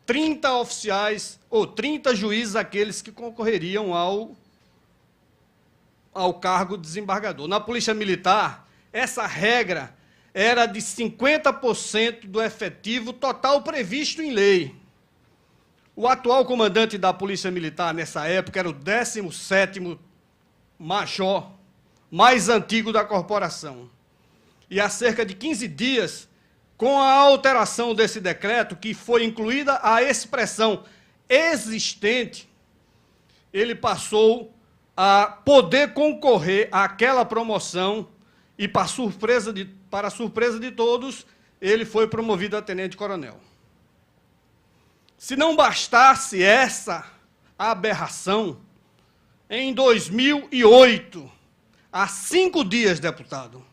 30 oficiais, ou 30 juízes, aqueles que concorreriam ao cargo de desembargador. Na Polícia Militar, essa regra era de 50% do efetivo total previsto em lei. O atual comandante da Polícia Militar, nessa época, era o 17º major, mais antigo da corporação. E há cerca de 15 dias, com a alteração desse decreto, que foi incluída a expressão existente, ele passou a poder concorrer àquela promoção e, para a surpresa de todos, ele foi promovido a tenente-coronel. Se não bastasse essa aberração, em 2008, há 5 dias, deputado,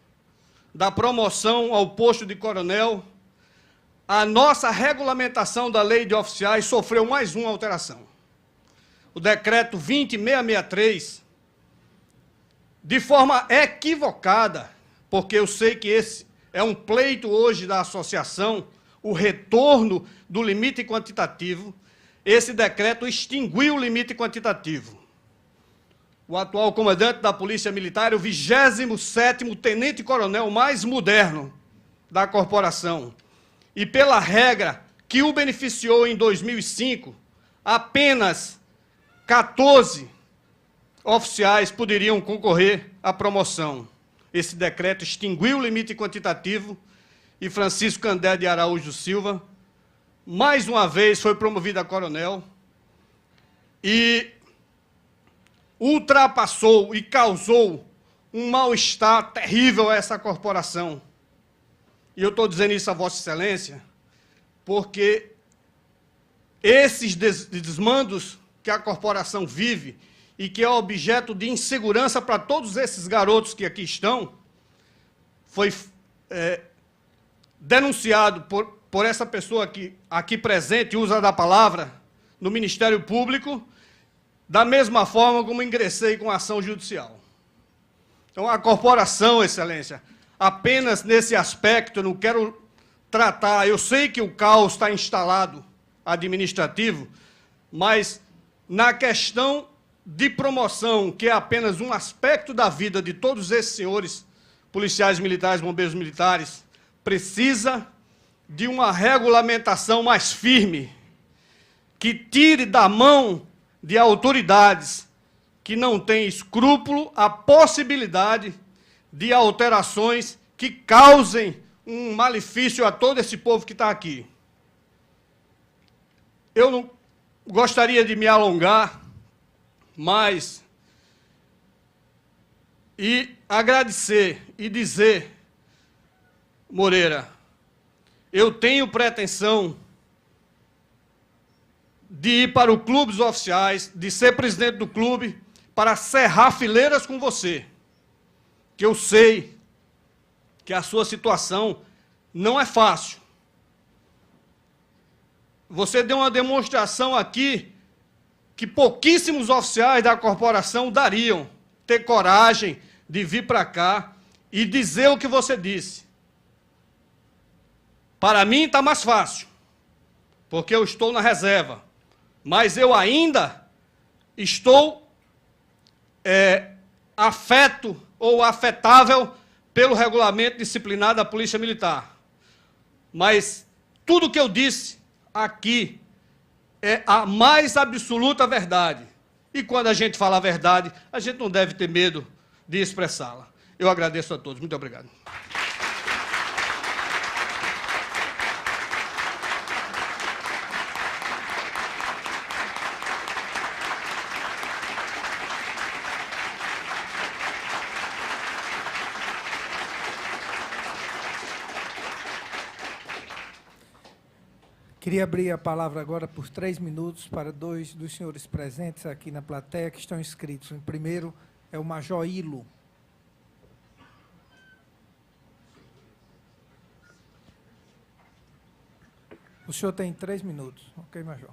da promoção ao posto de coronel, a nossa regulamentação da lei de oficiais sofreu mais uma alteração. O decreto 20663, de forma equivocada, porque eu sei que esse é um pleito hoje da associação, o retorno do limite quantitativo, esse decreto extinguiu o limite quantitativo. O atual comandante da Polícia Militar é o 27º tenente-coronel mais moderno da corporação. E pela regra que o beneficiou em 2005, apenas 14 oficiais poderiam concorrer à promoção. Esse decreto extinguiu o limite quantitativo e Francisco Candé de Araújo Silva, mais uma vez, foi promovido a coronel e ultrapassou e causou um mal-estar terrível a essa corporação. E eu estou dizendo isso a Vossa Excelência, porque esses desmandos que a corporação vive e que é objeto de insegurança para todos esses garotos que aqui estão, foi denunciado por essa pessoa aqui presente, usa da palavra, no Ministério Público, da mesma forma como ingressei com ação judicial. Então, a corporação, Excelência, apenas nesse aspecto, eu não quero tratar, eu sei que o caos está instalado administrativo, mas na questão de promoção, que é apenas um aspecto da vida de todos esses senhores, policiais militares, bombeiros militares, precisa de uma regulamentação mais firme, que tire da mão de autoridades que não têm escrúpulo a possibilidade de alterações que causem um malefício a todo esse povo que está aqui. Eu não gostaria de me alongar, mas e agradecer e dizer, Moreira, eu tenho pretensão de ir para o clube dos oficiais, de ser presidente do clube, para cerrar fileiras com você, que eu sei que a sua situação não é fácil. Você deu uma demonstração aqui que pouquíssimos oficiais da corporação dariam, ter coragem de vir para cá e dizer o que você disse. Para mim está mais fácil, porque eu estou na reserva, mas eu ainda estou afeto ou afetável pelo regulamento disciplinar da Polícia Militar. Mas tudo que eu disse aqui é a mais absoluta verdade. E quando a gente fala a verdade, a gente não deve ter medo de expressá-la. Eu agradeço a todos. Muito obrigado.
Queria abrir a palavra agora por 3 minutos para 2 dos senhores presentes aqui na plateia que estão inscritos. O primeiro é o Major Ilo. O senhor tem 3 minutos. Ok, Major.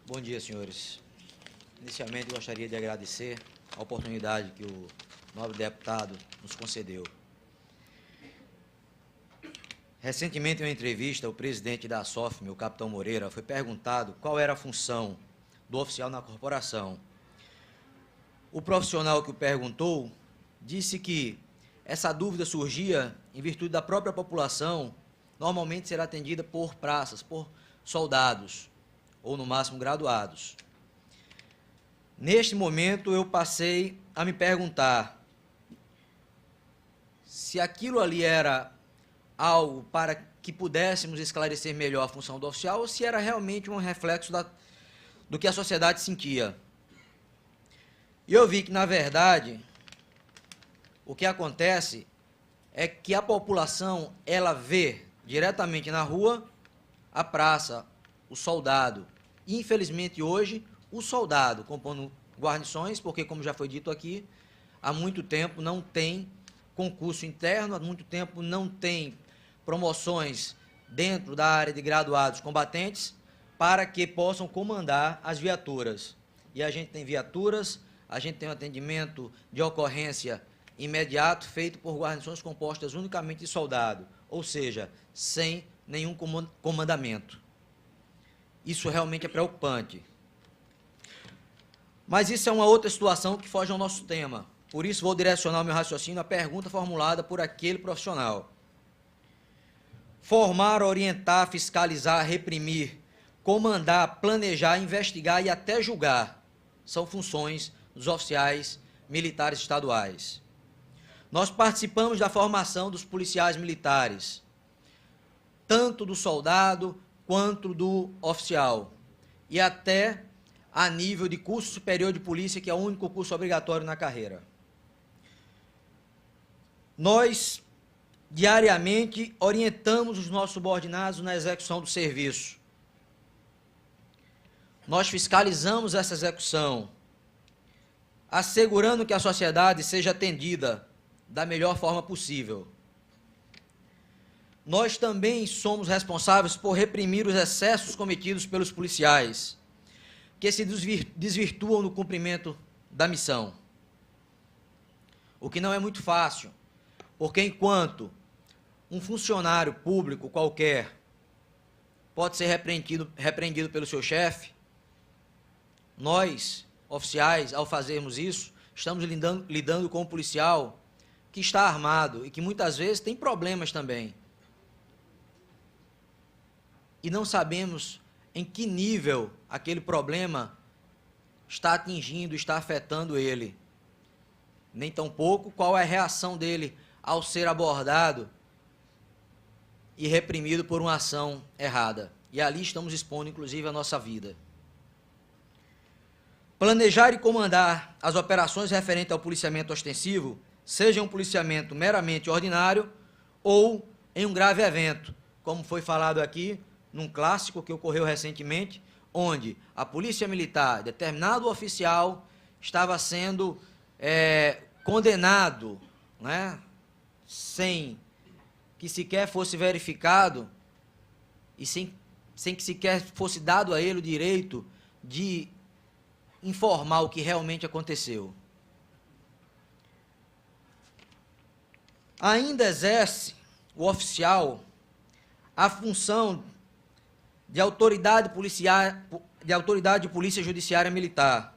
Bom dia, senhores. Inicialmente, gostaria de agradecer a oportunidade que o nobre deputado nos concedeu. Recentemente, em uma entrevista, o presidente da SOFME, o capitão Moreira, foi perguntado qual era a função do oficial na corporação. O profissional que o perguntou disse que essa dúvida surgia em virtude da própria população normalmente ser atendida por praças, por soldados, ou no máximo graduados. Neste momento, eu passei a me perguntar se aquilo ali era algo para que pudéssemos esclarecer melhor a função do oficial ou se era realmente um reflexo do que a sociedade sentia. E eu vi que, na verdade, o que acontece é que a população, ela vê diretamente na rua a praça, o soldado. E, infelizmente, hoje, o soldado compondo guarnições, porque, como já foi dito aqui, há muito tempo não tem concurso interno, há muito tempo não tem promoções dentro da área de graduados combatentes para que possam comandar as viaturas. E a gente tem viaturas, a gente tem um atendimento de ocorrência imediato feito por guarnições compostas unicamente de soldado, ou seja, sem nenhum comandamento. Isso realmente é preocupante. Mas isso é uma outra situação que foge ao nosso tema. Por isso, vou direcionar o meu raciocínio à pergunta formulada por aquele profissional. Formar, orientar, fiscalizar, reprimir, comandar, planejar, investigar e até julgar são funções dos oficiais militares estaduais. Nós participamos da formação dos policiais militares, tanto do soldado quanto do oficial, e até a nível de curso superior de polícia, que é o único curso obrigatório na carreira. Nós, diariamente, orientamos os nossos subordinados na execução do serviço. Nós fiscalizamos essa execução, assegurando que a sociedade seja atendida da melhor forma possível. Nós também somos responsáveis por reprimir os excessos cometidos pelos policiais, que se desvirtuam no cumprimento da missão. O que não é muito fácil, porque enquanto um funcionário público qualquer pode ser repreendido pelo seu chefe, nós, oficiais, ao fazermos isso, estamos lidando com um policial que está armado e que muitas vezes tem problemas também. E não sabemos em que nível aquele problema está atingindo, está afetando ele. Nem tampouco qual é a reação dele ao ser abordado e reprimido por uma ação errada. E ali estamos expondo, inclusive, a nossa vida. Planejar e comandar as operações referentes ao policiamento ostensivo, seja um policiamento meramente ordinário ou em um grave evento, como foi falado aqui, num clássico que ocorreu recentemente, onde a Polícia Militar, determinado oficial, estava sendo condenado, né, sem que sequer fosse verificado e sem que sequer fosse dado a ele o direito de informar o que realmente aconteceu. Ainda exerce o oficial a função de autoridade de polícia judiciária militar,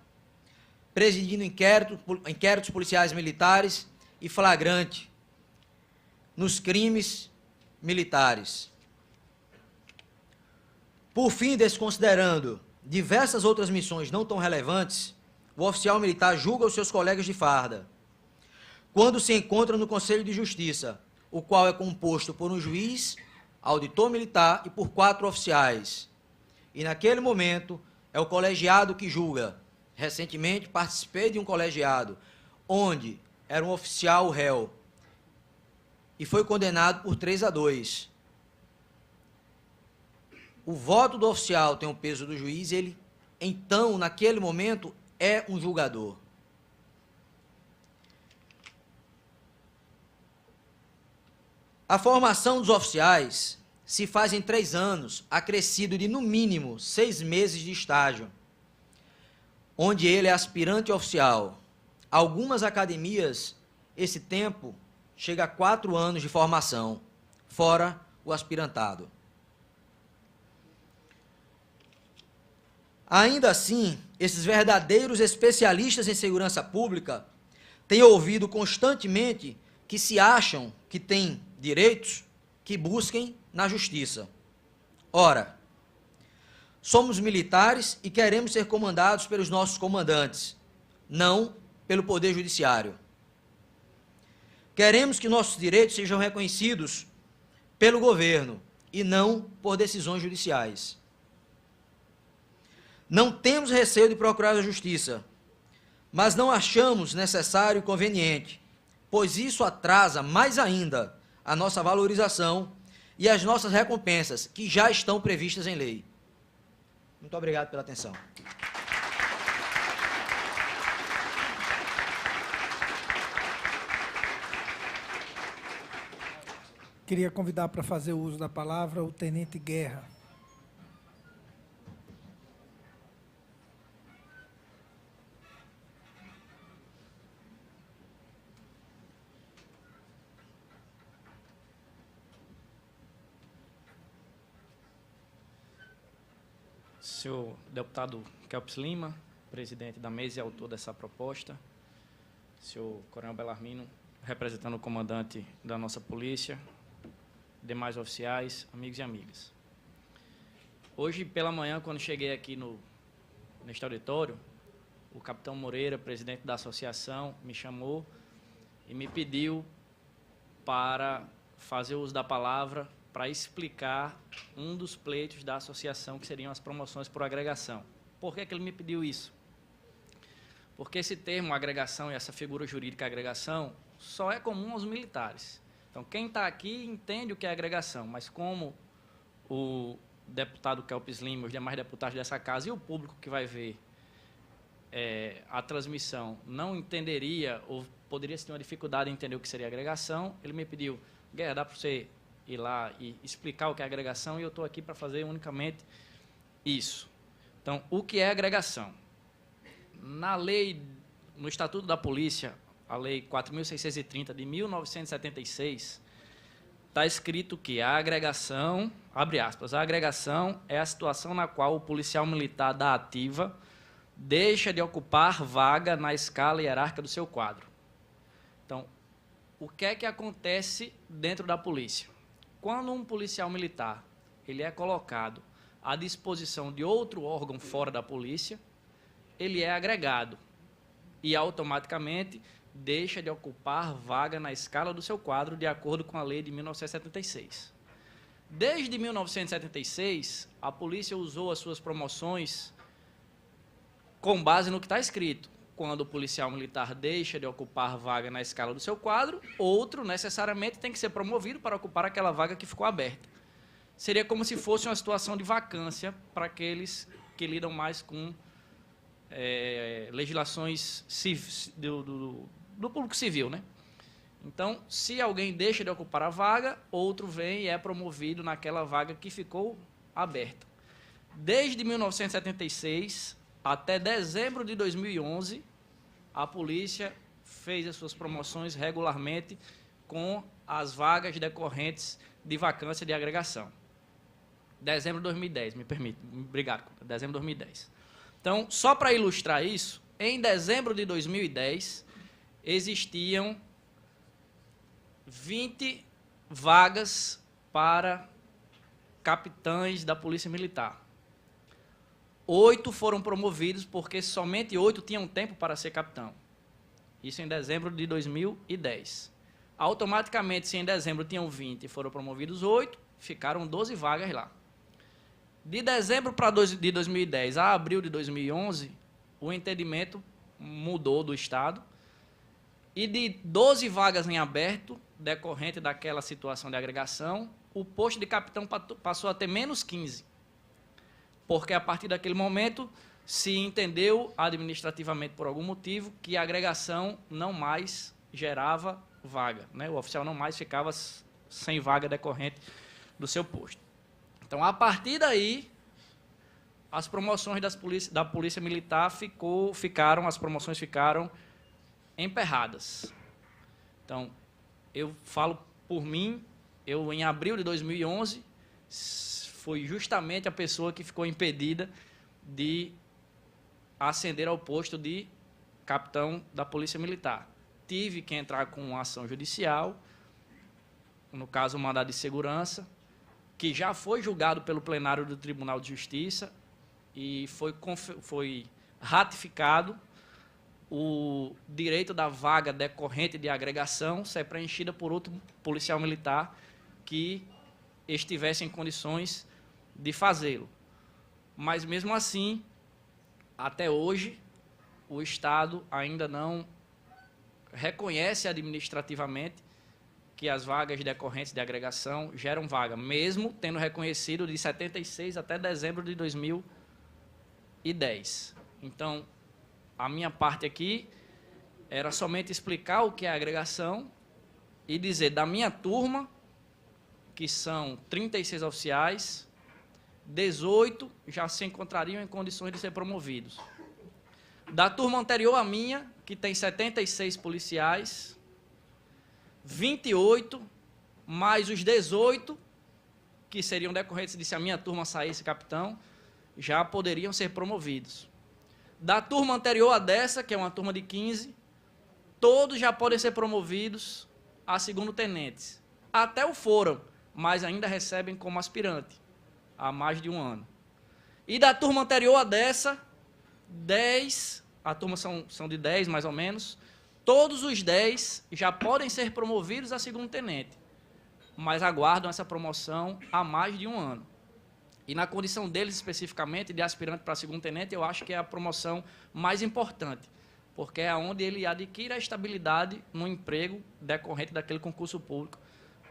presidindo inquéritos policiais militares e flagrante nos crimes militares. Por fim, desconsiderando diversas outras missões não tão relevantes, o oficial militar julga os seus colegas de farda, quando se encontra no Conselho de Justiça, o qual é composto por um juiz, auditor militar e por 4 oficiais. E naquele momento é o colegiado que julga. Recentemente participei de um colegiado onde era um oficial réu e foi condenado por 3-2. O voto do oficial tem o peso do juiz, ele, então, naquele momento, é um julgador. A formação dos oficiais se faz em 3 anos, acrescido de, no mínimo, 6 meses de estágio, onde ele é aspirante oficial. Algumas academias, esse tempo chega a 4 anos de formação, fora o aspirantado. Ainda assim, esses verdadeiros especialistas em segurança pública têm ouvido constantemente que se acham que têm direitos que busquem na justiça. Ora, somos militares e queremos ser comandados pelos nossos comandantes, não pelo Poder Judiciário. Queremos que nossos direitos sejam reconhecidos pelo governo e não por decisões judiciais. Não temos receio de procurar a justiça, mas não achamos necessário e conveniente, pois isso atrasa mais ainda a nossa valorização e as nossas recompensas, que já estão previstas em lei. Muito obrigado pela atenção.
Queria convidar para fazer o uso da palavra o Tenente Guerra.
Senhor deputado Kelps Lima, presidente da mesa e autor dessa proposta, senhor Coronel Belarmino, representando o comandante da nossa polícia, demais oficiais, amigos e amigas. Hoje, pela manhã, quando cheguei aqui neste auditório, o capitão Moreira, presidente da associação, me chamou e me pediu para fazer uso da palavra para explicar um dos pleitos da associação, que seriam as promoções por agregação. Por que que ele me pediu isso? Porque esse termo, agregação, e essa figura jurídica agregação, só é comum aos militares. Então, quem está aqui entende o que é agregação, mas como o deputado Kelps Lima, os demais deputados dessa casa e o público que vai ver a transmissão não entenderia ou poderia ter uma dificuldade em entender o que seria agregação, ele me pediu, Guerra, dá para você ir lá e explicar o que é agregação, e eu estou aqui para fazer unicamente isso. Então, o que é agregação? Na lei, no Estatuto da Polícia, a Lei 4.630 de 1976, está escrito que a agregação, abre aspas, a agregação é a situação na qual o policial militar da ativa deixa de ocupar vaga na escala hierárquica do seu quadro. Então, o que é que acontece dentro da polícia? Quando um policial militar ele é colocado à disposição de outro órgão fora da polícia, ele é agregado e automaticamente deixa de ocupar vaga na escala do seu quadro, de acordo com a lei de 1976. Desde 1976, a polícia usou as suas promoções com base no que está escrito. Quando o policial militar deixa de ocupar vaga na escala do seu quadro, outro necessariamente tem que ser promovido para ocupar aquela vaga que ficou aberta. Seria como se fosse uma situação de vacância para aqueles que lidam mais com legislações do público civil, né? Então, se alguém deixa de ocupar a vaga, outro vem e é promovido naquela vaga que ficou aberta. Desde 1976 até dezembro de 2011, a polícia fez as suas promoções regularmente com as vagas decorrentes de vacância de agregação. Dezembro de 2010, me permite. Obrigado. Dezembro de 2010. Então, só para ilustrar isso, em dezembro de 2010, existiam 20 vagas para capitães da Polícia Militar. 8 foram promovidos porque somente 8 tinham tempo para ser capitão. Isso em dezembro de 2010. Automaticamente, se em dezembro tinham 20 e foram promovidos 8, ficaram 12 vagas lá. De dezembro de 2010 a abril de 2011, o entendimento mudou do Estado e de 12 vagas em aberto, decorrente daquela situação de agregação, o posto de capitão passou a ter menos 15. Porque a partir daquele momento se entendeu administrativamente, por algum motivo, que a agregação não mais gerava vaga, né? O oficial não mais ficava sem vaga decorrente do seu posto. Então, a partir daí, as promoções da Polícia Militar as promoções ficaram emperradas. Então, eu falo por mim, eu em abril de 2011 fui justamente a pessoa que ficou impedida de ascender ao posto de capitão da Polícia Militar. Tive que entrar com uma ação judicial, no caso, um mandado de segurança, que já foi julgado pelo plenário do Tribunal de Justiça e foi ratificado o direito da vaga decorrente de agregação ser preenchida por outro policial militar que estivesse em condições de fazê-lo. Mas, mesmo assim, até hoje, o Estado ainda não reconhece administrativamente que as vagas decorrentes de agregação geram vaga, mesmo tendo reconhecido de 76 até dezembro de 2010. Então, a minha parte aqui era somente explicar o que é agregação e dizer, da minha turma, que são 36 oficiais, 18 já se encontrariam em condições de ser promovidos. Da turma anterior à minha, que tem 76 policiais, 28, mais os 18, que seriam decorrentes de se a minha turma saísse capitão, já poderiam ser promovidos. Da turma anterior a dessa, que é uma turma de 15, todos já podem ser promovidos a segundo-tenentes. Até o foram, mas ainda recebem como aspirante, há mais de um ano. E da turma anterior a dessa, 10, a turma são de 10 mais ou menos, todos os 10 já podem ser promovidos a segundo-tenente, mas aguardam essa promoção há mais de um ano. E na condição deles, especificamente, de aspirante para segundo-tenente, eu acho que é a promoção mais importante, porque é onde ele adquire a estabilidade no emprego decorrente daquele concurso público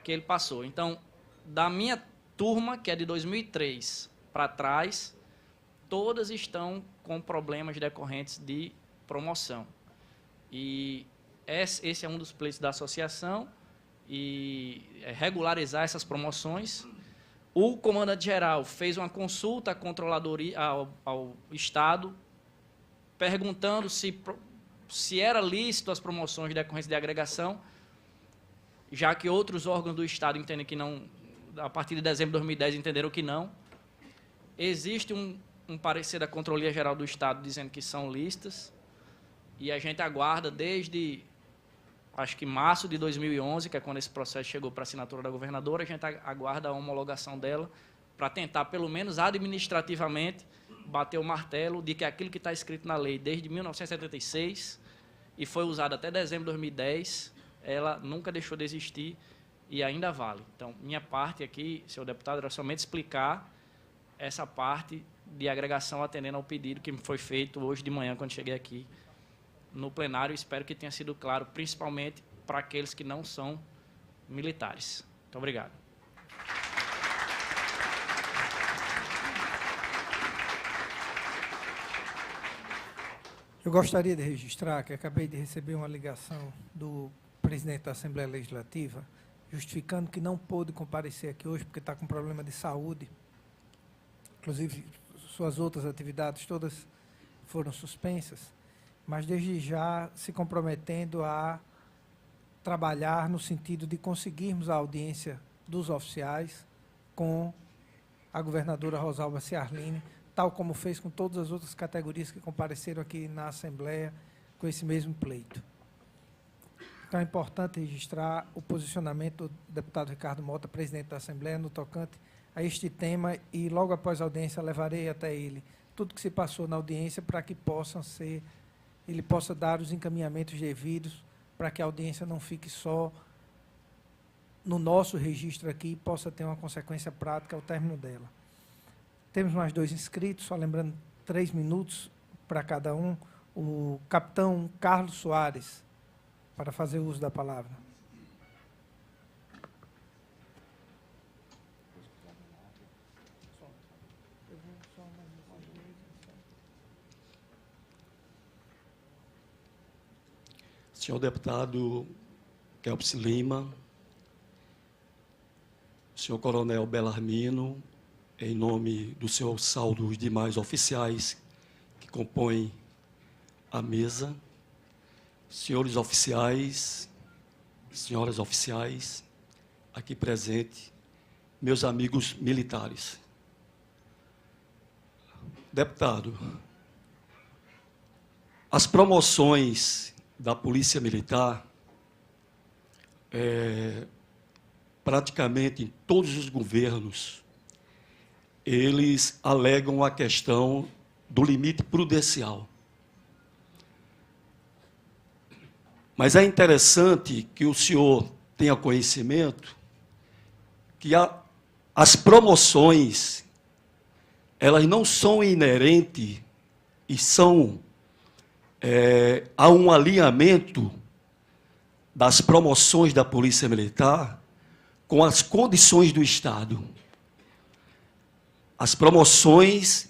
que ele passou. Então, da minha turma, que é de 2003 para trás, todas estão com problemas decorrentes de promoção. E esse é um dos pleitos da associação, e regularizar essas promoções. O comandante-geral fez uma consulta à controladoria, ao Estado, perguntando se era lícito as promoções decorrentes de agregação, já que outros órgãos do Estado entendem que não, a partir de dezembro de 2010 entenderam que não. Existe um parecer da Controladoria Geral do Estado dizendo que são lícitas, e a gente aguarda desde, acho que março de 2011, que é quando esse processo chegou para a assinatura da governadora, a gente aguarda a homologação dela para tentar, pelo menos administrativamente, bater o martelo de que aquilo que está escrito na lei desde 1976 e foi usado até dezembro de 2010, ela nunca deixou de existir e ainda vale. Então, minha parte aqui, senhor deputado, era somente explicar essa parte de agregação atendendo ao pedido que foi feito hoje de manhã, quando cheguei aqui no plenário. Espero que tenha sido claro, principalmente para aqueles que não são militares. Muito obrigado.
Eu gostaria de registrar que acabei de receber uma ligação do presidente da Assembleia Legislativa, justificando que não pôde comparecer aqui hoje porque está com problema de saúde. Inclusive, suas outras atividades todas foram suspensas, mas desde já se comprometendo a trabalhar no sentido de conseguirmos a audiência dos oficiais com a governadora Rosalba Ciarline, tal como fez com todas as outras categorias que compareceram aqui na Assembleia com esse mesmo pleito. Então, é importante registrar o posicionamento do deputado Ricardo Mota, presidente da Assembleia, no tocante a este tema, e logo após a audiência levarei até ele tudo que se passou na audiência para que ele possa dar os encaminhamentos devidos para que a audiência não fique só no nosso registro aqui e possa ter uma consequência prática ao término dela. Temos mais 2 inscritos, só lembrando 3 minutos para cada um. O capitão Carlos Soares, para fazer uso da palavra.
Senhor deputado Kelps Lima, senhor coronel Belarmino, em nome do senhor Saldo, os demais oficiais que compõem a mesa, senhores oficiais, senhoras oficiais, aqui presentes, meus amigos militares. Deputado, as promoções da Polícia Militar, praticamente em todos os governos, eles alegam a questão do limite prudencial. Mas é interessante que o senhor tenha conhecimento que as promoções, elas não são inerentes e são há um alinhamento das promoções da Polícia Militar com as condições do Estado. As promoções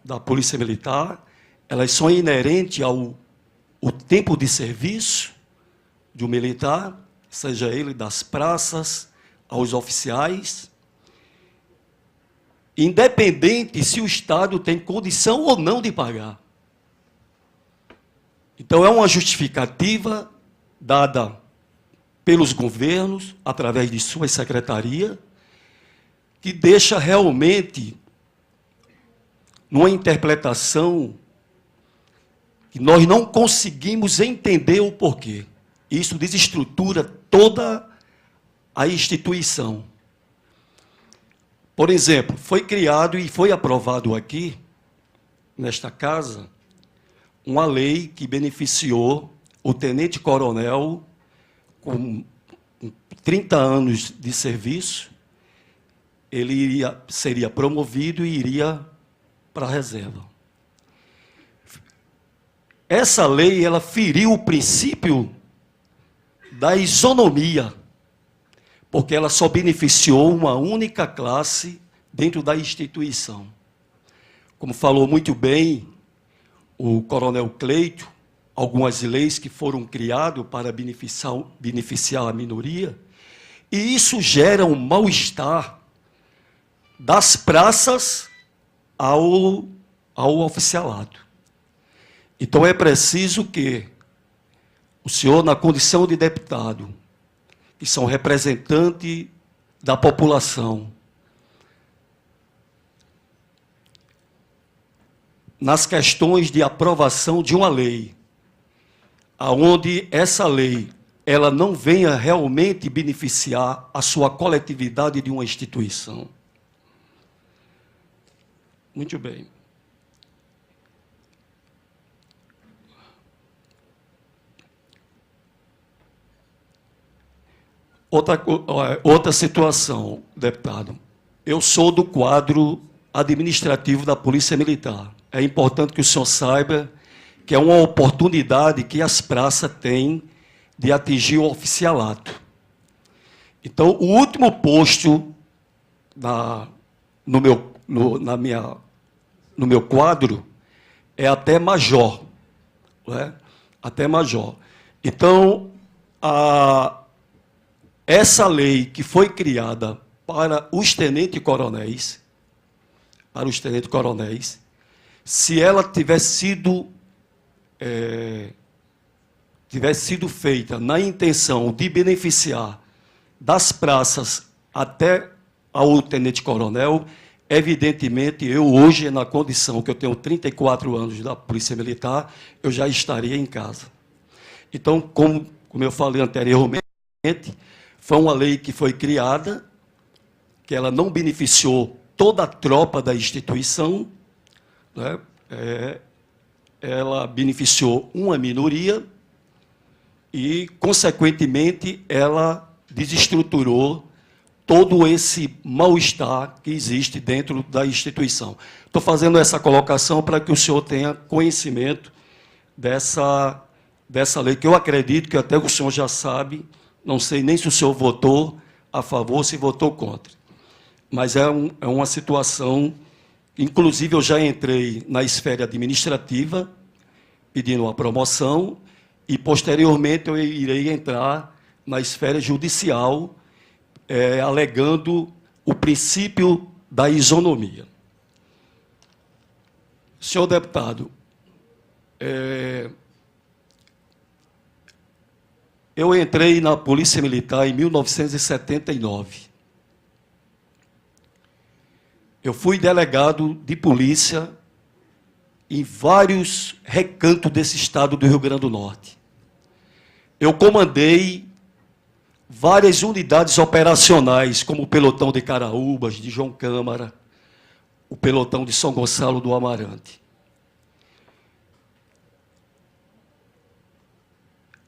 da Polícia Militar, elas são inerentes ao tempo de serviço de um militar, seja ele das praças aos oficiais, independente se o Estado tem condição ou não de pagar. Então, é uma justificativa dada pelos governos, através de sua secretaria, que deixa realmente numa interpretação que nós não conseguimos entender o porquê. Isso desestrutura toda a instituição. Por exemplo, foi criado e foi aprovado aqui, nesta casa, uma lei que beneficiou o tenente-coronel com 30 anos de serviço. Ele seria promovido e iria para a reserva. essa lei ela feriu o princípio da isonomia, porque ela só beneficiou uma única classe dentro da instituição. Como falou muito bem o coronel Cleito, algumas leis que foram criadas para beneficiar a minoria, e isso gera um mal-estar das praças ao oficialato. Então é preciso que o senhor, na condição de deputado, que são representantes da população, nas questões de aprovação de uma lei, aonde essa lei ela não venha realmente beneficiar a sua coletividade de uma instituição. Muito bem. Outra situação, deputado. Eu sou do quadro administrativo da Polícia Militar. É importante que o senhor saiba que é uma oportunidade que as praças têm de atingir o oficialato. Então, o último posto no meu quadro é até major. Né? Até major. Então, essa lei que foi criada para os tenentes-coronéis, se ela tivesse sido feita na intenção de beneficiar das praças até ao tenente-coronel, evidentemente, eu hoje, na condição que eu tenho 34 anos da Polícia Militar, eu já estaria em casa. Então, como eu falei anteriormente, foi uma lei que foi criada, que ela não beneficiou toda a tropa da instituição, né? Ela beneficiou uma minoria e, consequentemente, ela desestruturou todo esse mal-estar que existe dentro da instituição. Estou fazendo essa colocação para que o senhor tenha conhecimento dessa lei, que eu acredito que até o senhor já sabe, não sei nem se o senhor votou a favor ou se votou contra. Mas é uma situação, inclusive eu já entrei na esfera administrativa, pedindo uma promoção, e posteriormente eu irei entrar na esfera judicial, alegando o princípio da isonomia. Senhor deputado, eu entrei na Polícia Militar em 1979. Eu fui delegado de polícia em vários recantos desse estado do Rio Grande do Norte. Eu comandei várias unidades operacionais, como o pelotão de Caraúbas, de João Câmara, o pelotão de São Gonçalo do Amarante.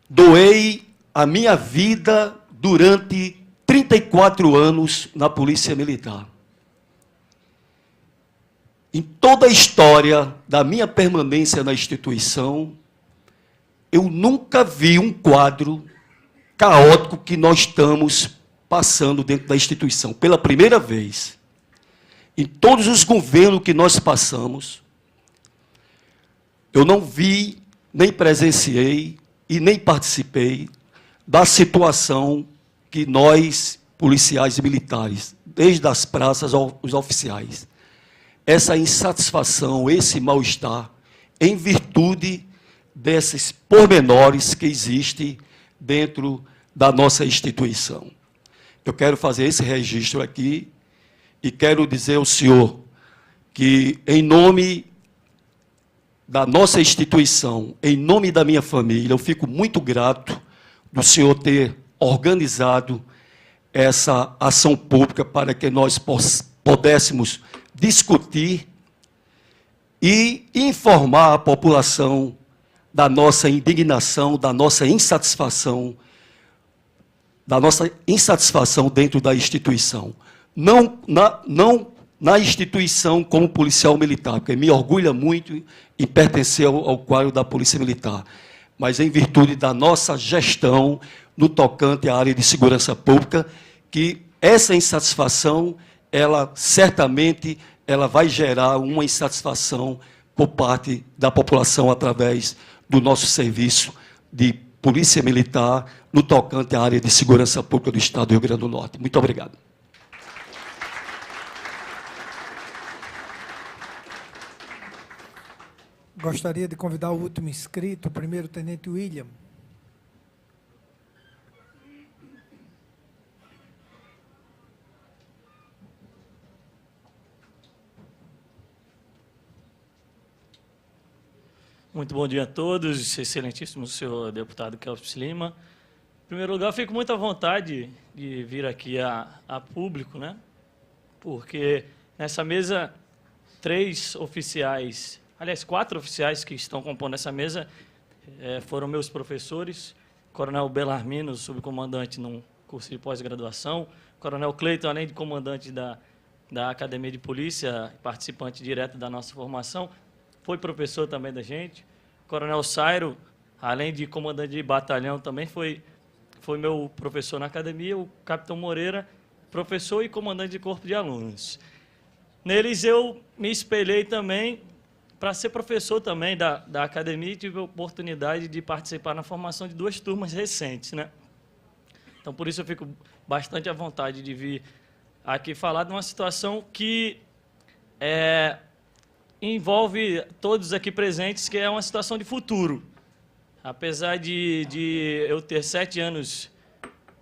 Doei a minha vida durante 34 anos na Polícia Militar. Em toda a história da minha permanência na instituição, eu nunca vi um quadro caótico que nós estamos passando dentro da instituição. Pela primeira vez, em todos os governos que nós passamos, eu não vi, nem presenciei e nem participei da situação que nós, policiais e militares, desde as praças aos oficiais, essa insatisfação, esse mal-estar, em virtude desses pormenores que existem dentro da nossa instituição. Eu quero fazer esse registro aqui e quero dizer ao senhor que, em nome da nossa instituição, em nome da minha família, eu fico muito grato do senhor ter organizado essa ação pública para que nós pudéssemos discutir e informar a população da nossa indignação, da nossa insatisfação dentro da instituição. Não na instituição como policial militar, porque me orgulha muito em pertencer ao quadro da Polícia Militar, mas em virtude da nossa gestão no tocante à área de segurança pública, que essa insatisfação, ela certamente ela vai gerar uma insatisfação por parte da população através do nosso serviço de Polícia Militar no tocante à área de segurança pública do Estado do Rio Grande do Norte. Muito obrigado.
Gostaria de convidar o último inscrito, o primeiro-tenente William.
Muito bom dia a todos, excelentíssimo senhor deputado Kelps Lima. Em primeiro lugar, fico muito à vontade de vir aqui a público, né? Porque nessa mesa, 4 oficiais que estão compondo essa mesa foram meus professores, Coronel Belarmino, subcomandante num curso de pós-graduação, Coronel Cleiton, além de comandante da Academia de Polícia, participante direto da nossa formação, foi professor também da gente. Coronel Sairo, além de comandante de batalhão, também foi meu professor na academia. O Capitão Moreira, professor e comandante de corpo de alunos. Neles eu me espelhei também para ser professor também da academia e tive a oportunidade de participar na formação de 2 turmas recentes, né? Então, por isso eu fico bastante à vontade de vir aqui falar de uma situação que envolve todos aqui presentes, que é uma situação de futuro. Apesar de eu ter 7 anos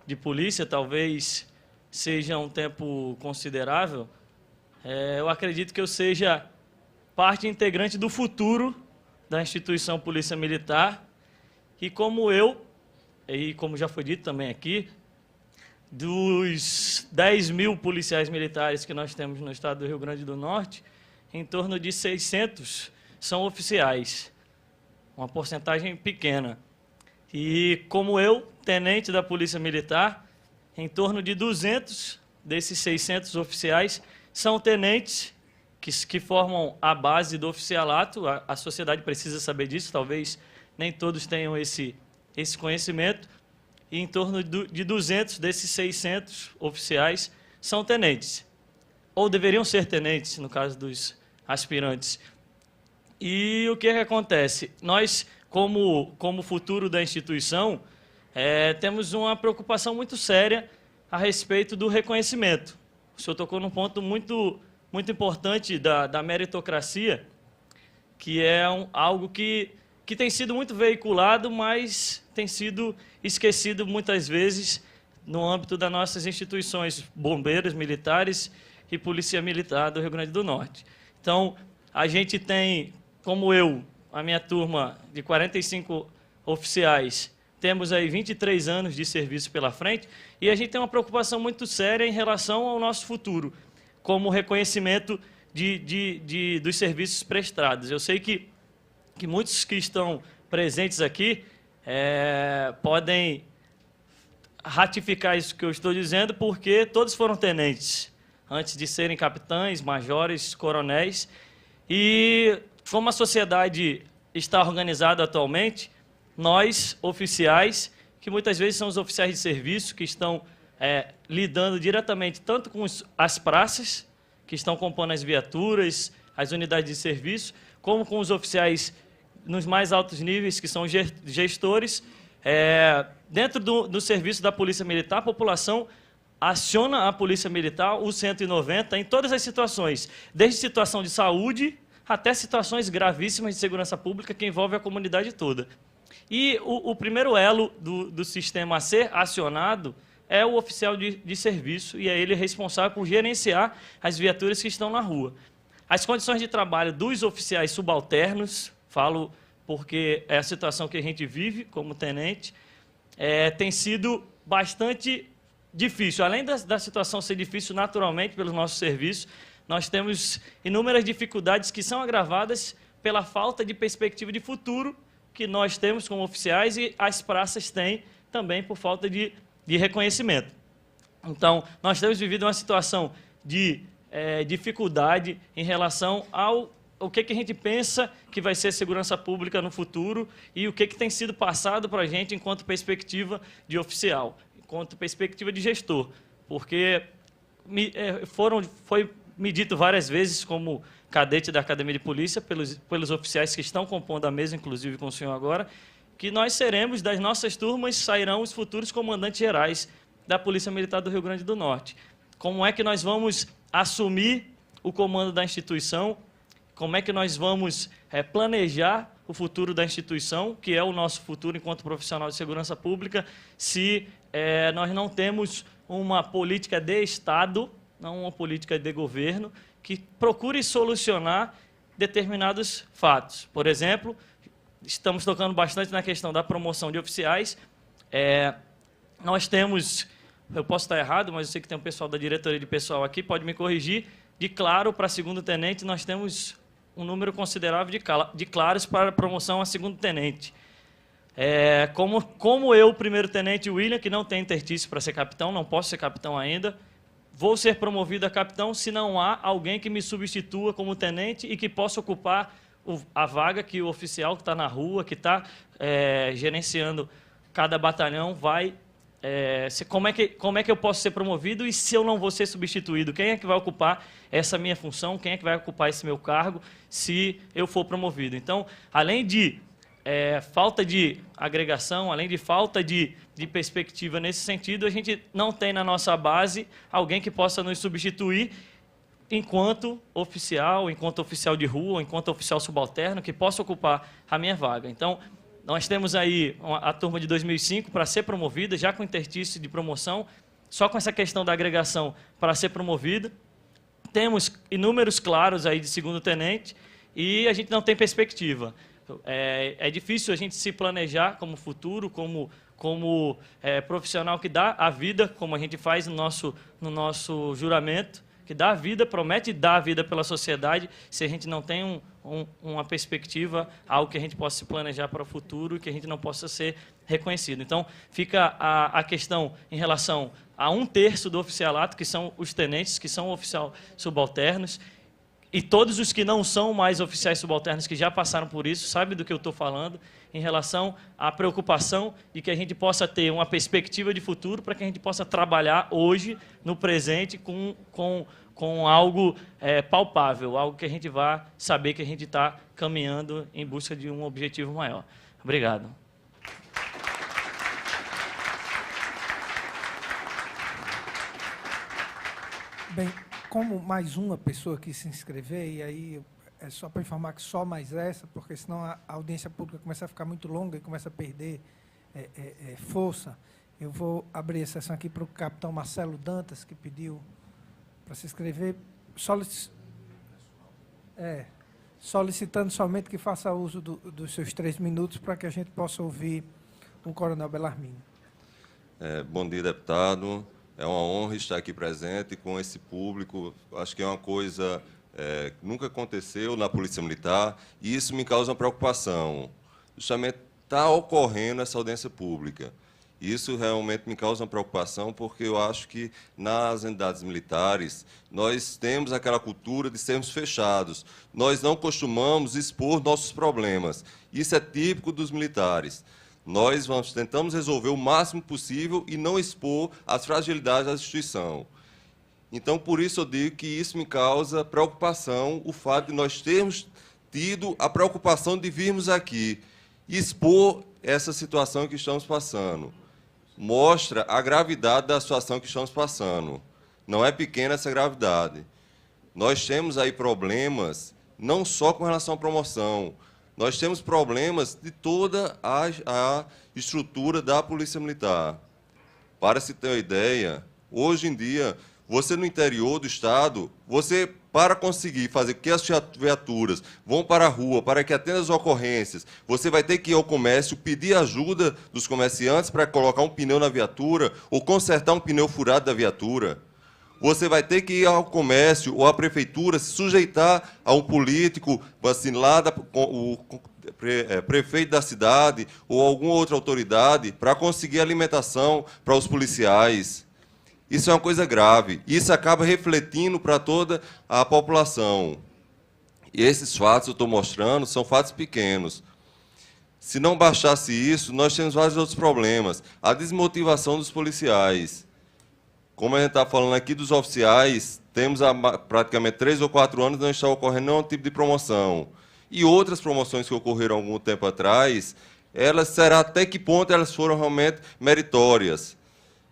de polícia, talvez seja um tempo considerável, eu acredito que eu seja parte integrante do futuro da instituição Polícia Militar, e como já foi dito também aqui, dos 10 mil policiais militares que nós temos no estado do Rio Grande do Norte, em torno de 600 são oficiais, uma porcentagem pequena. E, como eu, tenente da Polícia Militar, em torno de 200 desses 600 oficiais são tenentes que formam a base do oficialato. A sociedade precisa saber disso, talvez nem todos tenham esse conhecimento. E em torno de 200 desses 600 oficiais são tenentes, ou deveriam ser tenentes, no caso dos aspirantes. E o que acontece? Nós, como futuro da instituição, temos uma preocupação muito séria a respeito do reconhecimento. O senhor tocou num ponto muito importante da meritocracia, que é algo que tem sido muito veiculado, mas tem sido esquecido muitas vezes no âmbito das nossas instituições, bombeiros, militares e Polícia Militar do Rio Grande do Norte. Então, a gente tem, como a minha turma de 45 oficiais, temos aí 23 anos de serviço pela frente, e a gente tem uma preocupação muito séria em relação ao nosso futuro, como reconhecimento dos serviços prestados. Eu sei que muitos que estão presentes aqui podem ratificar isso que eu estou dizendo, porque todos foram tenentes antes de serem capitães, majores, coronéis. E como a sociedade está organizada atualmente, nós, oficiais, que muitas vezes são os oficiais de serviço, que estão lidando diretamente tanto com as praças, que estão compondo as viaturas, as unidades de serviço, como com os oficiais nos mais altos níveis, que são gestores. Dentro do serviço da Polícia Militar, a população aciona a Polícia Militar, o 190, em todas as situações, desde situação de saúde até situações gravíssimas de segurança pública que envolvem a comunidade toda. E o primeiro elo do sistema a ser acionado é o oficial de serviço, e é ele responsável por gerenciar as viaturas que estão na rua. As condições de trabalho dos oficiais subalternos, falo porque é a situação que a gente vive como tenente, tem sido bastante difícil. Além da situação ser difícil naturalmente pelo nosso serviço, nós temos inúmeras dificuldades que são agravadas pela falta de perspectiva de futuro que nós temos como oficiais, e as praças têm também por falta de reconhecimento. Então, nós temos vivido uma situação de dificuldade em relação ao o que a gente pensa que vai ser segurança pública no futuro e o que tem sido passado para a gente enquanto perspectiva de enquanto perspectiva de gestor. Porque foi me dito várias vezes, como cadete da Academia de Polícia, pelos oficiais que estão compondo a mesa, inclusive com o senhor agora, que nós seremos, das nossas turmas, sairão os futuros comandantes gerais da Polícia Militar do Rio Grande do Norte. Como é que nós vamos assumir o comando da instituição? Como é que nós vamos planejar o futuro da instituição, que é o nosso futuro enquanto profissional de segurança pública, se nós não temos uma política de Estado, não uma política de governo, que procure solucionar determinados fatos. Por exemplo, estamos tocando bastante na questão da promoção de oficiais. Nós temos, eu posso estar errado, mas eu sei que tem um pessoal da diretoria de pessoal aqui, pode me corrigir, de claro para segundo tenente, nós temos um número considerável de claros para promoção a segundo tenente. Como eu, primeiro tenente William, que não tem intertício para ser capitão, não posso ser capitão ainda, vou ser promovido a capitão se não há alguém que me substitua como tenente e que possa ocupar a vaga que o oficial que está na rua, que está gerenciando cada batalhão, vai... como é que eu posso ser promovido e se eu não vou ser substituído? Quem é que vai ocupar essa minha função? Quem é que vai ocupar esse meu cargo se eu for promovido? Então, além de falta de agregação, além de falta de perspectiva nesse sentido, a gente não tem na nossa base alguém que possa nos substituir enquanto oficial de rua, enquanto oficial subalterno, que possa ocupar a minha vaga. Então, nós temos aí a turma de 2005 para ser promovida, já com intertício de promoção, só com essa questão da agregação para ser promovida. Temos inúmeros claros aí de segundo tenente e a gente não tem perspectiva. É difícil a gente se planejar como futuro, como profissional que dá a vida, como a gente faz no nosso juramento, que dá a vida, promete dar a vida pela sociedade, se a gente não tem uma perspectiva, algo que a gente possa se planejar para o futuro e que a gente não possa ser reconhecido. Então, fica a questão em relação a 1/3 do oficialato, que são os tenentes, que são oficiais subalternos, e todos os que não são mais oficiais subalternos, que já passaram por isso, sabem do que eu estou falando, em relação à preocupação de que a gente possa ter uma perspectiva de futuro para que a gente possa trabalhar hoje, no presente, com algo palpável, algo que a gente vá saber que a gente está caminhando em busca de um objetivo maior. Obrigado.
Bem, como mais uma pessoa quis se inscrever, e aí é só para informar que só mais essa, porque senão a audiência pública começa a ficar muito longa e começa a perder força, eu vou abrir a sessão aqui para o capitão Marcelo Dantas, que pediu para se inscrever, solicitando somente que faça uso dos seus 3 minutos para que a gente possa ouvir o coronel Bellarmino.
Bom dia, deputado. É uma honra estar aqui presente com esse público. Acho que é uma coisa que nunca aconteceu na Polícia Militar e isso me causa uma preocupação. Justamente está ocorrendo essa audiência pública. Isso realmente me causa uma preocupação porque eu acho que nas unidades militares nós temos aquela cultura de sermos fechados. Nós não costumamos expor nossos problemas. Isso é típico dos militares. Nós tentamos resolver o máximo possível e não expor as fragilidades da instituição. Então, por isso eu digo que isso me causa preocupação, o fato de nós termos tido a preocupação de virmos aqui e expor essa situação que estamos passando. Mostra a gravidade da situação que estamos passando. Não é pequena essa gravidade. Nós temos aí problemas, não só com relação à promoção, nós temos problemas de toda a estrutura da Polícia Militar. Para se ter uma ideia, hoje em dia, você no interior do Estado, você, para conseguir fazer com que as viaturas vão para a rua, para que atendam as ocorrências, você vai ter que ir ao comércio, pedir ajuda dos comerciantes para colocar um pneu na viatura ou consertar um pneu furado da viatura. Você vai ter que ir ao comércio ou à prefeitura, se sujeitar a um político, assim, lá o prefeito da cidade ou alguma outra autoridade para conseguir alimentação para os policiais. Isso é uma coisa grave. Isso acaba refletindo para toda a população. E esses fatos, eu estou mostrando, são fatos pequenos. Se não baixasse isso, nós temos vários outros problemas. A desmotivação dos policiais. Como a gente está falando aqui dos oficiais, temos há praticamente 3 ou 4 anos não está ocorrendo nenhum tipo de promoção. E outras promoções que ocorreram há algum tempo atrás, será até que ponto elas foram realmente meritórias?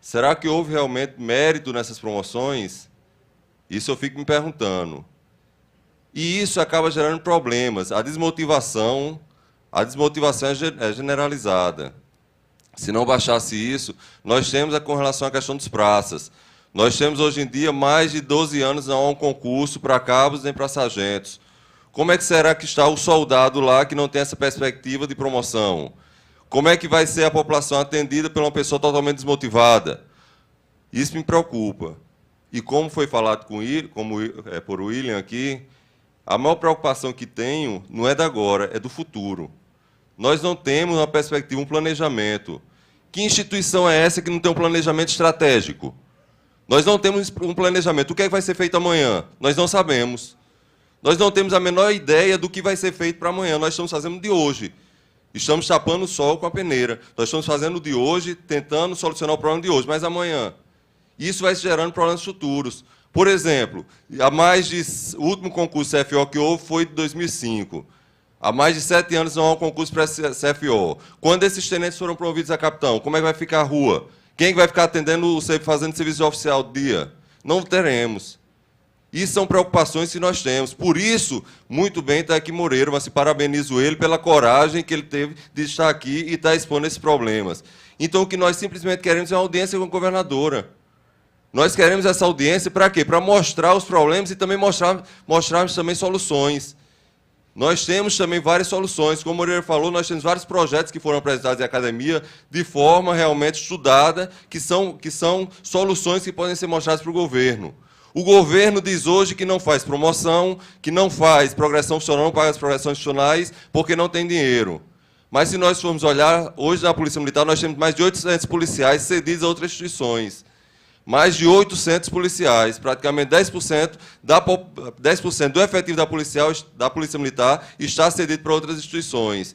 Será que houve realmente mérito nessas promoções? Isso eu fico me perguntando. E isso acaba gerando problemas. A desmotivação é generalizada. Se não baixasse isso, nós temos com relação à questão dos praças. Nós temos hoje em dia mais de 12 anos não há um concurso para cabos nem para sargentos. Como é que será que está o soldado lá que não tem essa perspectiva de promoção? Como é que vai ser a população atendida por uma pessoa totalmente desmotivada? Isso me preocupa. E como foi falado por William aqui, a maior preocupação que tenho não é da agora, é do futuro. Nós não temos uma perspectiva, um planejamento. Que instituição é essa que não tem um planejamento estratégico? Nós não temos um planejamento. O que é que vai ser feito amanhã? Nós não sabemos. Nós não temos a menor ideia do que vai ser feito para amanhã. Nós estamos fazendo de hoje. Estamos tapando o sol com a peneira. Nós estamos fazendo de hoje, tentando solucionar o problema de hoje. Mas amanhã, isso vai gerando problemas futuros. Por exemplo, o último concurso CFO que houve foi de 2005. Há mais de 7 anos não há um concurso para CFO. Quando esses tenentes foram promovidos a capitão, como é que vai ficar a rua? Quem vai ficar fazendo serviço oficial do dia? Não teremos. Isso são preocupações que nós temos. Por isso, muito bem está aqui Moreira, mas parabenizo ele pela coragem que ele teve de estar aqui e estar expondo esses problemas. Então, o que nós simplesmente queremos é uma audiência com a governadora. Nós queremos essa audiência para quê? Para mostrar os problemas e também mostrarmos também soluções. Nós temos também várias soluções. Como o Moreira falou, nós temos vários projetos que foram apresentados em academia de forma realmente estudada, que são soluções que podem ser mostradas para o governo. O governo diz hoje que não faz promoção, que não faz progressão funcional, não paga as progressões funcionais, porque não tem dinheiro. Mas, se nós formos olhar, hoje na Polícia Militar nós temos mais de 800 policiais cedidos a outras instituições. Mais de 800 policiais, praticamente 10% do efetivo da Polícia Militar está cedido para outras instituições.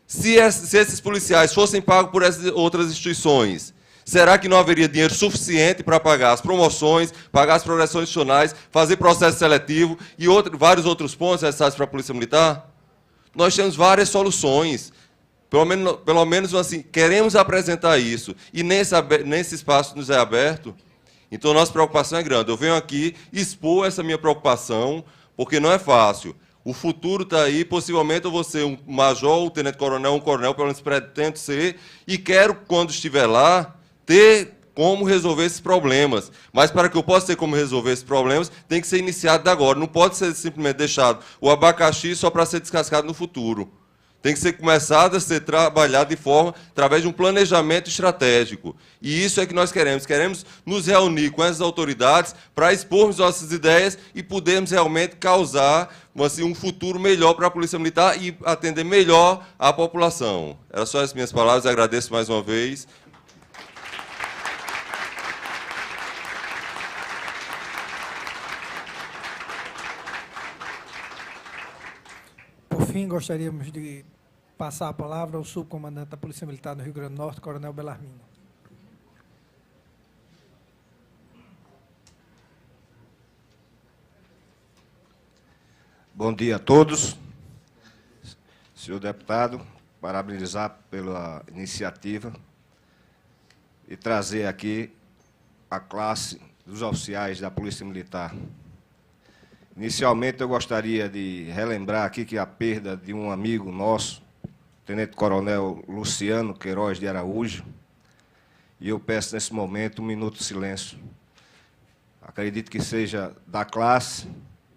Se esses policiais fossem pagos por essas outras instituições, será que não haveria dinheiro suficiente para pagar as promoções, pagar as progressões institucionais, fazer processo seletivo e vários outros pontos necessários para a Polícia Militar? Nós temos várias soluções. Pelo menos assim, queremos apresentar isso. E nesse espaço nos é aberto. Então, nossa preocupação é grande. Eu venho aqui expor essa minha preocupação, porque não é fácil. O futuro está aí, possivelmente eu vou ser um major, um tenente-coronel, um coronel, pelo menos pretendo ser, e quero, quando estiver lá, ter como resolver esses problemas. Mas, para que eu possa ter como resolver esses problemas, tem que ser iniciado agora. Não pode ser simplesmente deixado o abacaxi só para ser descascado no futuro. Tem que ser começado a ser trabalhado através de um planejamento estratégico. E isso é que nós queremos. Queremos nos reunir com essas autoridades para expormos nossas ideias e podermos realmente causar assim, um futuro melhor para a Polícia Militar e atender melhor a população. Eram só as minhas palavras, agradeço mais uma vez.
Por fim, gostaríamos de passar a palavra ao subcomandante da Polícia Militar do Rio Grande do Norte, Coronel Bellarmino.
Bom dia a todos. Senhor deputado, parabenizar pela iniciativa e trazer aqui a classe dos oficiais da Polícia Militar. Inicialmente, eu gostaria de relembrar aqui que a perda de um amigo nosso, Tenente-Coronel Luciano Queiroz de Araújo, e eu peço nesse momento um minuto de silêncio. Acredito que seja da classe,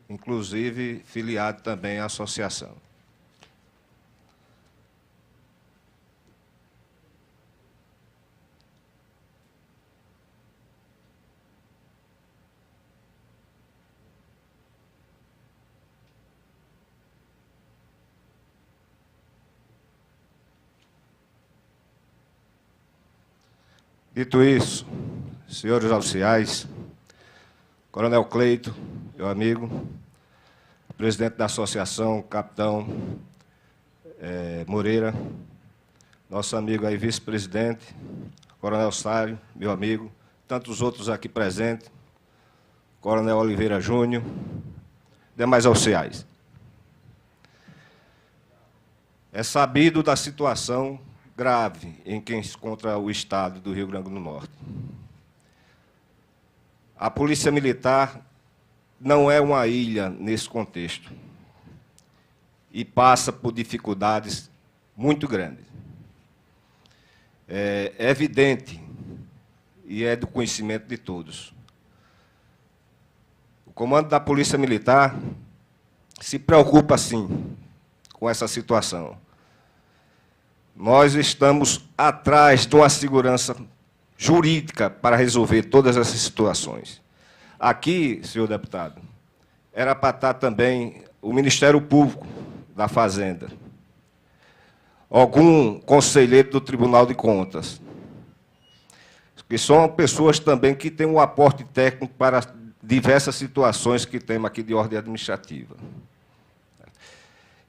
inclusive filiado também à associação. Dito isso, senhores oficiais, Coronel Cleito, meu amigo, presidente da associação, capitão Moreira, nosso amigo aí, vice-presidente, Coronel Sário, meu amigo, tantos outros aqui presentes, Coronel Oliveira Júnior, demais oficiais. É sabido da situação grave em que se encontra o Estado do Rio Grande do Norte. A Polícia Militar não é uma ilha nesse contexto e passa por dificuldades muito grandes. É evidente e é do conhecimento de todos. O comando da Polícia Militar se preocupa, sim, com essa situação. Nós estamos atrás de uma segurança jurídica para resolver todas essas situações. Aqui, senhor deputado, era para estar também o Ministério Público da Fazenda, algum conselheiro do Tribunal de Contas, que são pessoas também que têm um aporte técnico para diversas situações que temos aqui de ordem administrativa.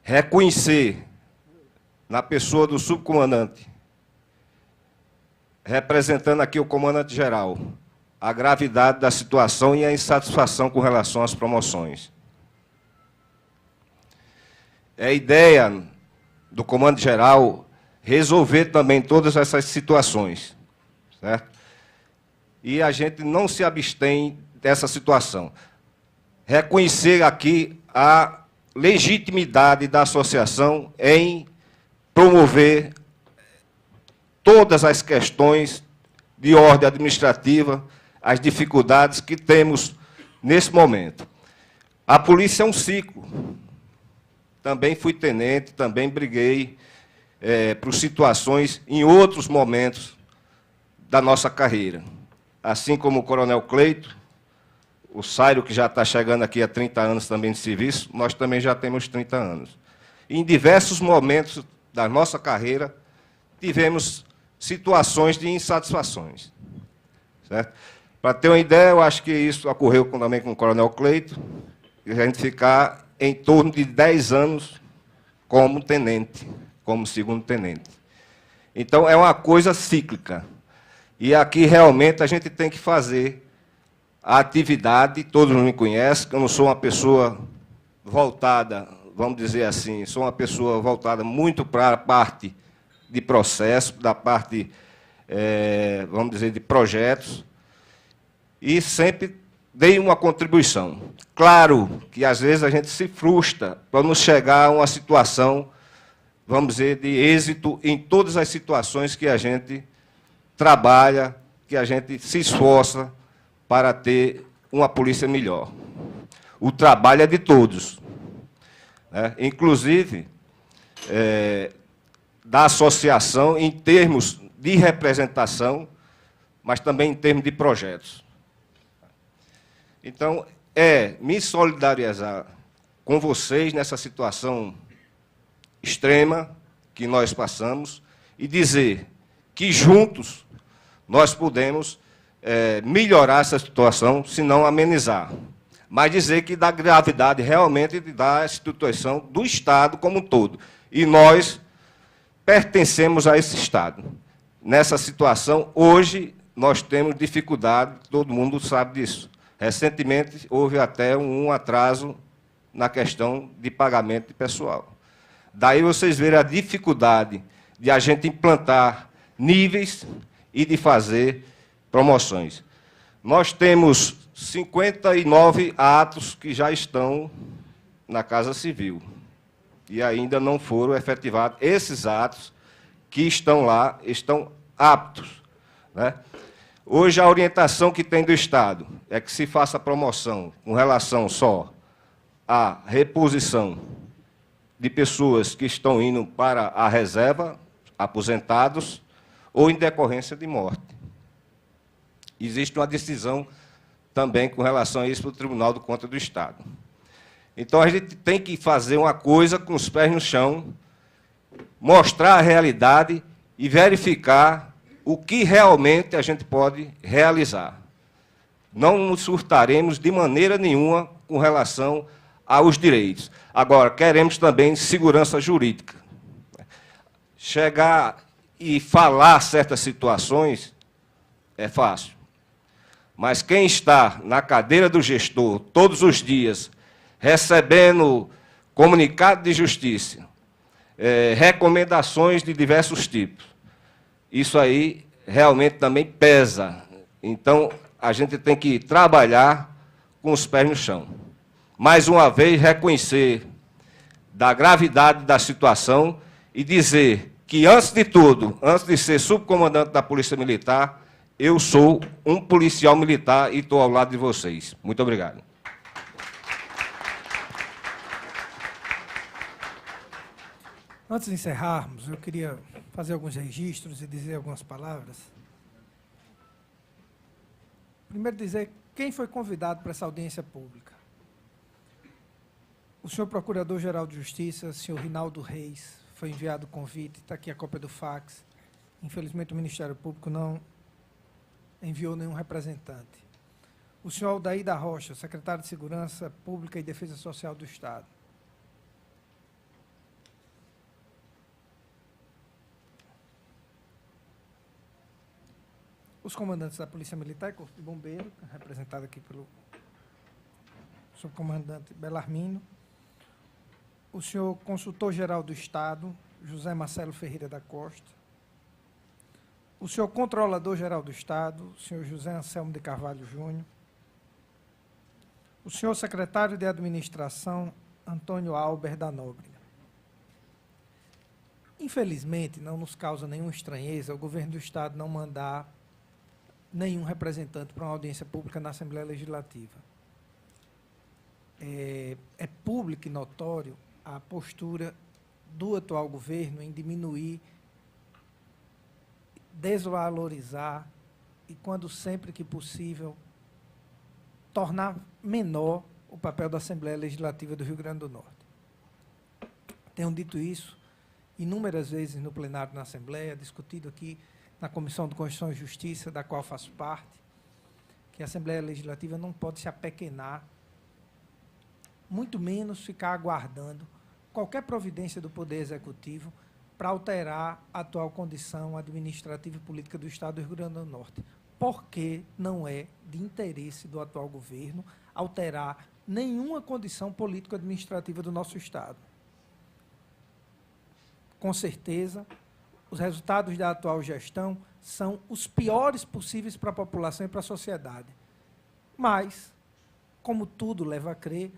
Reconhecer, na pessoa do subcomandante, representando aqui o comandante-geral, a gravidade da situação e a insatisfação com relação às promoções. É a ideia do comando-geral resolver também todas essas situações, certo? E a gente não se abstém dessa situação. Reconhecer aqui a legitimidade da associação em promover todas as questões de ordem administrativa, as dificuldades que temos nesse momento. A polícia é um ciclo. Também fui tenente, também briguei por situações em outros momentos da nossa carreira. Assim como o Coronel Cleito, o Sário, que já está chegando aqui há 30 anos também de serviço, nós também já temos 30 anos. Em diversos momentos da nossa carreira, tivemos situações de insatisfações. Certo? Para ter uma ideia, eu acho que isso ocorreu também com o Coronel Cleito, e a gente ficar em torno de 10 anos como tenente, como segundo tenente. Então, é uma coisa cíclica. E aqui, realmente, a gente tem que fazer a atividade, todos me conhecem, que eu não sou uma pessoa voltada, vamos dizer assim, sou uma pessoa voltada muito para a parte de processo, da parte, vamos dizer, de projetos, e sempre dei uma contribuição. Claro que, às vezes, a gente se frustra para não chegar a uma situação, vamos dizer, de êxito em todas as situações que a gente trabalha, que a gente se esforça para ter uma polícia melhor. O trabalho é de todos, né? Inclusive da associação em termos de representação, mas também em termos de projetos. Então, me solidarizar com vocês nessa situação extrema que nós passamos e dizer que juntos nós podemos melhorar essa situação, se não amenizar. Mas dizer que da gravidade realmente da instituição do Estado como um todo. E nós pertencemos a esse Estado. Nessa situação, hoje, nós temos dificuldade, todo mundo sabe disso. Recentemente, houve até um atraso na questão de pagamento de pessoal. Daí vocês verem a dificuldade de a gente implantar níveis e de fazer promoções. Nós temos 59 atos que já estão na Casa Civil e ainda não foram efetivados. Esses atos que estão lá estão aptos, né? Hoje, a orientação que tem do Estado é que se faça promoção com relação só à reposição de pessoas que estão indo para a reserva, aposentados, ou em decorrência de morte. Existe uma decisão também com relação a isso para o Tribunal de Contas do Estado. Então, a gente tem que fazer uma coisa com os pés no chão, mostrar a realidade e verificar o que realmente a gente pode realizar. Não nos surtaremos de maneira nenhuma com relação aos direitos. Agora, queremos também segurança jurídica. Chegar e falar certas situações é fácil. Mas quem está na cadeira do gestor todos os dias, recebendo comunicado de justiça, recomendações de diversos tipos, isso aí realmente também pesa. Então, a gente tem que trabalhar com os pés no chão. Mais uma vez, reconhecer da gravidade da situação e dizer que, antes de tudo, antes de ser subcomandante da Polícia Militar, eu sou um policial militar e estou ao lado de vocês. Muito obrigado.
Antes de encerrarmos, eu queria fazer alguns registros e dizer algumas palavras. Primeiro, dizer quem foi convidado para essa audiência pública. O senhor Procurador-Geral de Justiça, senhor Rinaldo Reis, foi enviado o convite, está aqui a cópia do fax. Infelizmente, o Ministério Público não enviou nenhum representante. O senhor Aldair da Rocha, secretário de Segurança Pública e Defesa Social do Estado. Os comandantes da Polícia Militar e Corpo de Bombeiro, representado aqui pelo subcomandante Belarmino. O senhor Consultor-Geral do Estado, José Marcelo Ferreira da Costa. O senhor Controlador-Geral do Estado, senhor José Anselmo de Carvalho Júnior. O senhor Secretário de Administração, Antônio Albert da Nóbrega. Infelizmente, não nos causa nenhuma estranheza o governo do Estado não mandar nenhum representante para uma audiência pública na Assembleia Legislativa. É público e notório a postura do atual governo em diminuir, desvalorizar e, quando sempre que possível, tornar menor o papel da Assembleia Legislativa do Rio Grande do Norte. Tenho dito isso inúmeras vezes no plenário da Assembleia, discutido aqui na Comissão de Constituição e Justiça, da qual faço parte, que a Assembleia Legislativa não pode se apequenar, muito menos ficar aguardando qualquer providência do Poder Executivo para alterar a atual condição administrativa e política do Estado do Rio Grande do Norte, porque não é de interesse do atual governo alterar nenhuma condição político-administrativa do nosso Estado. Com certeza, os resultados da atual gestão são os piores possíveis para a população e para a sociedade. Mas, como tudo leva a crer,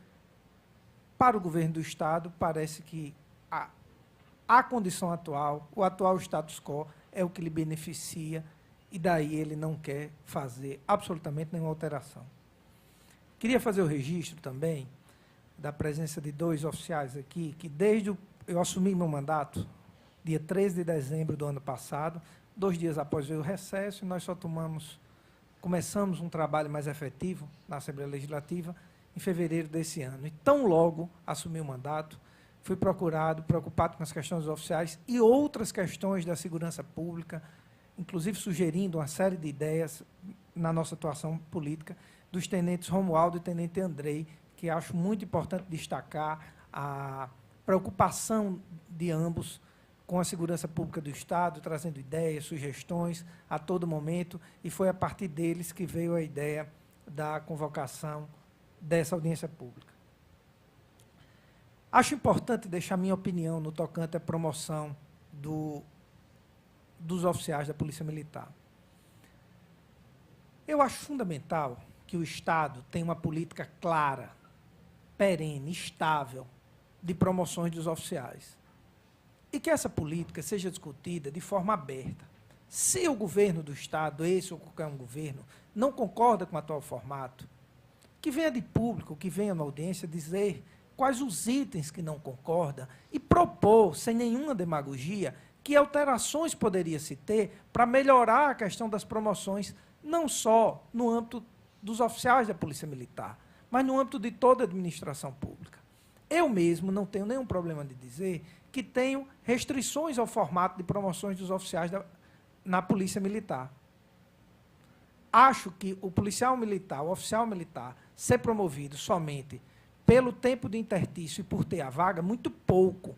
para o governo do Estado, parece que a condição atual, o atual status quo, é o que lhe beneficia, e daí ele não quer fazer absolutamente nenhuma alteração. Queria fazer o registro também da presença de 2 oficiais aqui, que desde eu assumi meu mandato, dia 13 de dezembro do ano passado, 2 dias após veio o recesso, e nós só começamos um trabalho mais efetivo na Assembleia Legislativa em fevereiro desse ano. E tão logo assumi o mandato, fui preocupado com as questões dos oficiais e outras questões da segurança pública, inclusive sugerindo uma série de ideias na nossa atuação política, dos tenentes Romualdo e tenente Andrei, que acho muito importante destacar a preocupação de ambos com a segurança pública do Estado, trazendo ideias, sugestões a todo momento, e foi a partir deles que veio a ideia da convocação dessa audiência pública. Acho importante deixar minha opinião no tocante à promoção dos oficiais da Polícia Militar. Eu acho fundamental que o Estado tenha uma política clara, perene, estável, de promoções dos oficiais. E que essa política seja discutida de forma aberta. Se o governo do Estado, esse ou qualquer um governo, não concorda com o atual formato, que venha de público, que venha na audiência dizer quais os itens que não concorda e propor, sem nenhuma demagogia, que alterações poderia se ter para melhorar a questão das promoções, não só no âmbito dos oficiais da Polícia Militar, mas no âmbito de toda a administração pública. Eu mesmo não tenho nenhum problema de dizer que tenho restrições ao formato de promoções dos oficiais na Polícia Militar. Acho que o policial militar, o oficial militar, ser promovido somente pelo tempo de interstício e por ter a vaga, muito pouco.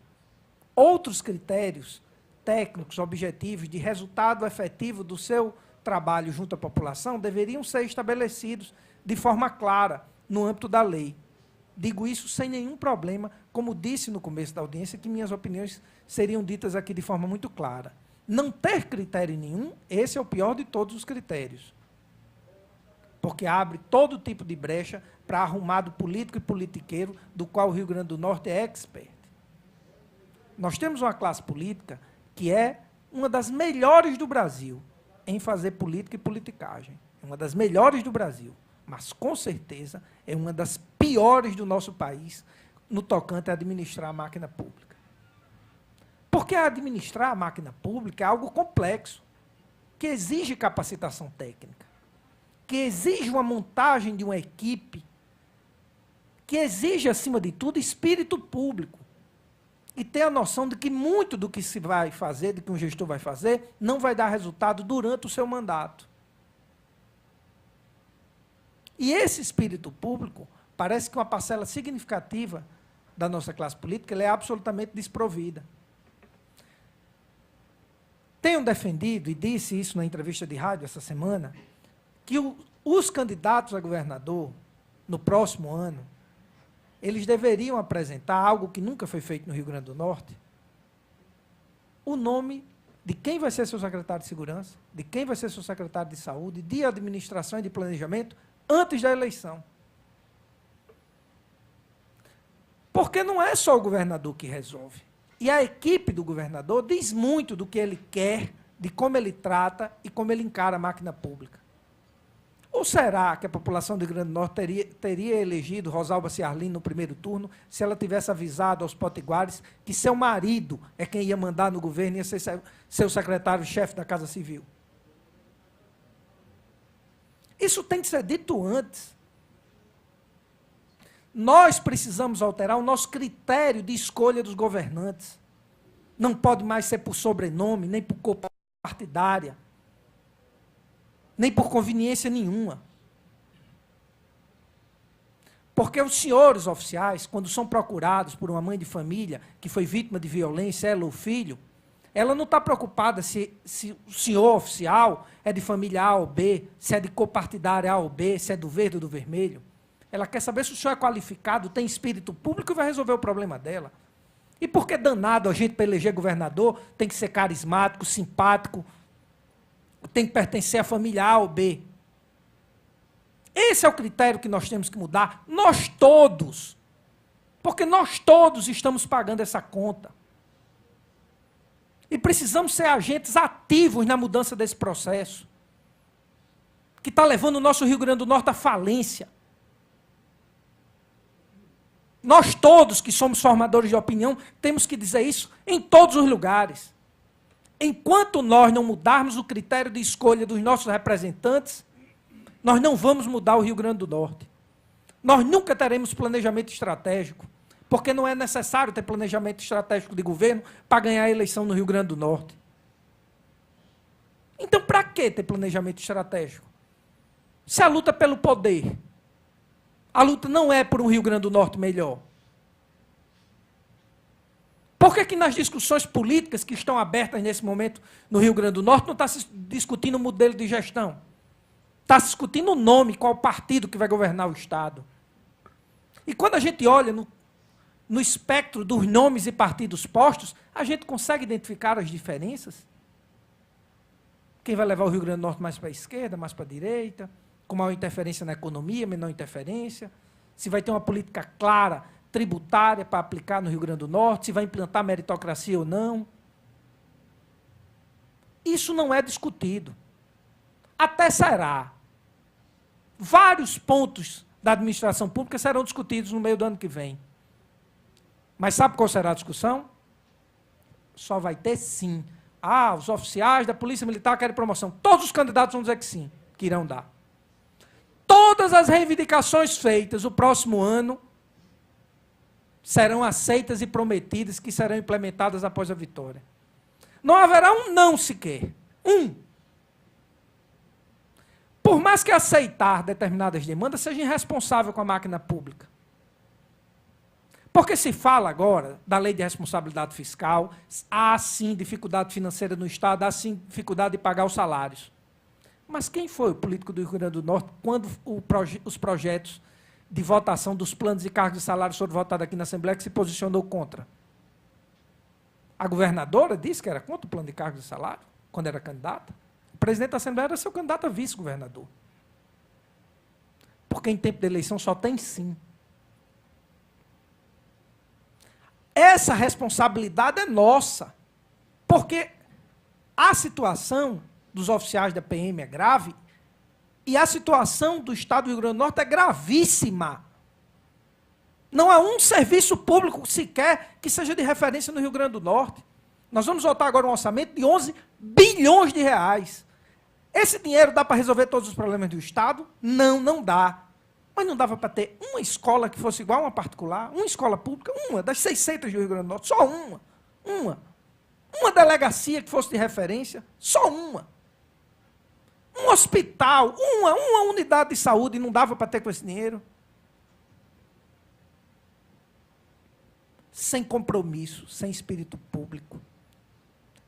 Outros critérios técnicos, objetivos, de resultado efetivo do seu trabalho junto à população deveriam ser estabelecidos de forma clara no âmbito da lei. Digo isso sem nenhum problema, como disse no começo da audiência, que minhas opiniões seriam ditas aqui de forma muito clara. Não ter critério nenhum, esse é o pior de todos os critérios. Porque abre todo tipo de brecha para arrumado político e politiqueiro, do qual o Rio Grande do Norte é expert. Nós temos uma classe política que é uma das melhores do Brasil em fazer política e politicagem. É uma das melhores do Brasil, mas, com certeza, é uma das piores do nosso país no tocante a administrar a máquina pública. Porque administrar a máquina pública é algo complexo, que exige capacitação técnica, que exige uma montagem de uma equipe, que exige, acima de tudo, espírito público. E ter a noção de que muito do que se vai fazer, de que um gestor vai fazer, não vai dar resultado durante o seu mandato. E esse espírito público, parece que uma parcela significativa da nossa classe política ela é absolutamente desprovida. Tenho defendido, e disse isso na entrevista de rádio essa semana, que os candidatos a governador, no próximo ano, eles deveriam apresentar algo que nunca foi feito no Rio Grande do Norte, o nome de quem vai ser seu secretário de Segurança, de quem vai ser seu secretário de Saúde, de Administração e de Planejamento, antes da eleição. Porque não é só o governador que resolve. E a equipe do governador diz muito do que ele quer, de como ele trata e como ele encara a máquina pública. Ou será que a população do Rio Grande do Norte teria elegido Rosalba Ciarlini no primeiro turno se ela tivesse avisado aos potiguares que seu marido é quem ia mandar no governo e ia ser seu secretário-chefe da Casa Civil? Isso tem que ser dito antes. Nós precisamos alterar o nosso critério de escolha dos governantes. Não pode mais ser por sobrenome, nem por cor partidária, nem por conveniência nenhuma. Porque os senhores oficiais, quando são procurados por uma mãe de família que foi vítima de violência, ela ou o filho, ela não está preocupada se o senhor oficial é de família A ou B, se é de cor partidária A ou B, se é do verde ou do vermelho. Ela quer saber se o senhor é qualificado, tem espírito público e vai resolver o problema dela. E por que danado a gente, para eleger governador, tem que ser carismático, simpático, tem que pertencer à família A ou B? Esse é o critério que nós temos que mudar, nós todos. Porque nós todos estamos pagando essa conta. E precisamos ser agentes ativos na mudança desse processo, que está levando o nosso Rio Grande do Norte à falência. Nós todos que somos formadores de opinião, temos que dizer isso em todos os lugares. Enquanto nós não mudarmos o critério de escolha dos nossos representantes, nós não vamos mudar o Rio Grande do Norte. Nós nunca teremos planejamento estratégico, porque não é necessário ter planejamento estratégico de governo para ganhar a eleição no Rio Grande do Norte. Então, para que ter planejamento estratégico? Se a luta é pelo poder, a luta não é por um Rio Grande do Norte melhor. Por que nas discussões políticas que estão abertas nesse momento no Rio Grande do Norte não está se discutindo o modelo de gestão? Está se discutindo o nome, qual partido que vai governar o Estado. E quando a gente olha no espectro dos nomes e partidos postos, a gente consegue identificar as diferenças? Quem vai levar o Rio Grande do Norte mais para a esquerda, mais para a direita? Com maior interferência na economia, menor interferência? Se vai ter uma política clara, tributária, para aplicar no Rio Grande do Norte? Se vai implantar meritocracia ou não? Isso não é discutido. Até será. Vários pontos da administração pública serão discutidos no meio do ano que vem. Mas sabe qual será a discussão? Só vai ter sim. Ah, os oficiais da Polícia Militar querem promoção. Todos os candidatos vão dizer que sim, que irão dar. Todas as reivindicações feitas o próximo ano serão aceitas e prometidas que serão implementadas após a vitória. Não haverá um não sequer. Por mais que aceitar determinadas demandas, seja irresponsável com a máquina pública. Porque se fala agora da lei de responsabilidade fiscal, há sim dificuldade financeira no Estado, há sim dificuldade de pagar os salários. Mas quem foi o político do Rio Grande do Norte quando os projetos de votação dos planos de cargos e salários foram votados aqui na Assembleia que se posicionou contra? A governadora disse que era contra o plano de cargos e salário, quando era candidata. O presidente da Assembleia era seu candidato a vice-governador. Porque em tempo de eleição só tem sim. Essa responsabilidade é nossa. Porque a situação dos oficiais da PM é grave e a situação do Estado do Rio Grande do Norte é gravíssima. Não há um serviço público sequer que seja de referência no Rio Grande do Norte. Nós vamos votar agora um orçamento de 11 bilhões de reais. Esse dinheiro dá para resolver todos os problemas do Estado? Não, não dá. Mas não dava para ter uma escola que fosse igual a uma particular? Uma escola pública? Uma, das 600 do Rio Grande do Norte, só uma. Uma delegacia que fosse de referência? Só uma. Um hospital, uma unidade de saúde, não dava para ter com esse dinheiro? Sem compromisso, sem espírito público,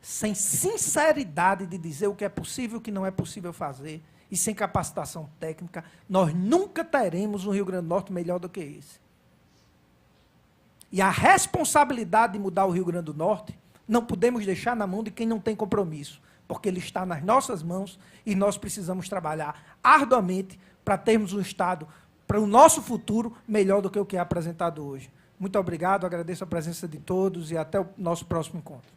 sem sinceridade de dizer o que é possível e o que não é possível fazer, e sem capacitação técnica, nós nunca teremos um Rio Grande do Norte melhor do que esse. E a responsabilidade de mudar o Rio Grande do Norte, não podemos deixar na mão de quem não tem compromisso, porque ele está nas nossas mãos e nós precisamos trabalhar arduamente para termos um Estado, para o nosso futuro, melhor do que o que é apresentado hoje. Muito obrigado, agradeço a presença de todos e até o nosso próximo encontro.